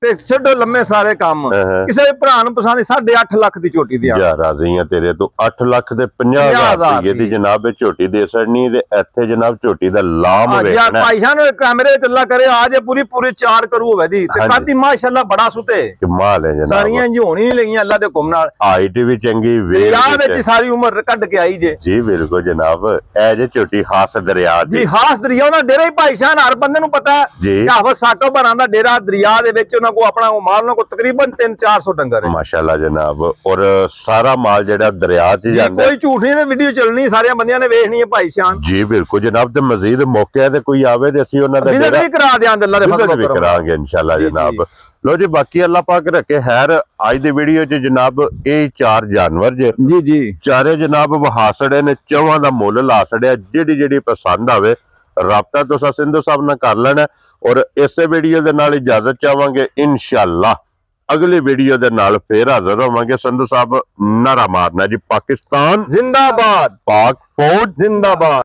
ਤੇ ਛੱਡੋ ਲੰਮੇ ਸਾਰੇ ਕੰਮ ਕਿਸੇ ਭਰਾ ਨੂੰ ਪਸੰਦ 8.5 ਲੱਖ ਦੀ ਝੋਟੀ ਦੇ ਯਾਰ ਰਾਜ਼ੀਆਂ ਤੇਰੇ ਤੋਂ 8 ਲੱਖ ਦੇ 50,000 ਰੁਪਏ ਦੀ ਜਨਾਬ ਇਹ ਝੋਟੀ ਦੇ ਸੜਨੀ ਤੇ ਇੱਥੇ ਜਨਾਬ ਝੋਟੀ ਦਾ ਲਾਮ ਵੇਖਣਾ ਯਾਰ ਭਾਈ ਸਾਹਿਬ ਨੂੰ ਕੈਮਰੇ ਚੱਲਾ ਕਰੇ ਆ ਜੇ ਪੂਰੀ ਚਾਰ ਕਰੂ ਹੋਵੇ ਦੀ ਤੇ ਕਾਦੀ ਮਾਸ਼ਾਅੱਲਾ ਬੜਾ ਸੁਤੇ ਕਮਾਲ ਹੈ ਜਨਾਬ ਸਾਰੀਆਂ ਝੋਣੀ ਨਹੀਂ ਲੱਗੀਆਂ ਅੱਲਾ ਦੇ ਹੁਕਮ ਨਾਲ ਹਾਈਟ ਵੀ ਚੰਗੀ ਵੇਖ ਵਿੱਚ ਸਾਰੀ ਉਮਰ ਕੱਢ ਕੇ ਆਈ ਜੇ ਜੀ ਬਿਲਕੁਲ ਜਨਾਬ ਇਹ ਜੇ ਝੋਟੀ ਹਾਸ ਦਰਿਆ ਦੀ ਜੀ ਹਾਸ ਦਰਿਆ ਉਹਨਾਂ ਡੇਰਾ ਹੀ ਭਾਈ ਸਾਹਿਬ ਹਰ ਬੰਦੇ ਨੂੰ ਪਤਾ ਜੀ ਕਹਾਵਤ ਸਾਕੋ ਬਰਾਂ ਦਾ ਡੇਰਾ ਦਰਿਆ ਦੇ ਵਿੱਚ ਉਹਨਾਂ ਕੋ ਆਪਣਾ ਮਾਲ को तकरीबन 300-400 डंगर है माशाल्लाह जनाब और सारा माल जेड़ा दरिया च जांदा कोई झूठ नहीं वीडियो चलनी सारे बंदियां ने वेखनी है भाई शान जी बिल्कुल जनाब ते मजीद मौके ते कोई आवे ते असि उन्हां दा विजिट भी करा देंगे अल्लाह दे फजल भी करांगे इंशाल्लाह जनाब लो जी बाकी अल्लाह पाक रखे खैर आज दी वीडियो च जनाब ए 4 जानवर जे जी जी चारे जनाब वहासड़े ने चौहां दा मुੱਲ ला छड़िया जेड़ी पसंद आवे राबता तुसा सिंधु साहब नाल कर लेना और इसे वीडियो दे नाल इजाजत चाहांगे इंशाल्लाह अगली वीडियो दे नाल फिर हाजिर होवांगे संधू साहब नारा मारना जी पाकिस्तान जिंदाबाद पाक फौज जिंदाबाद।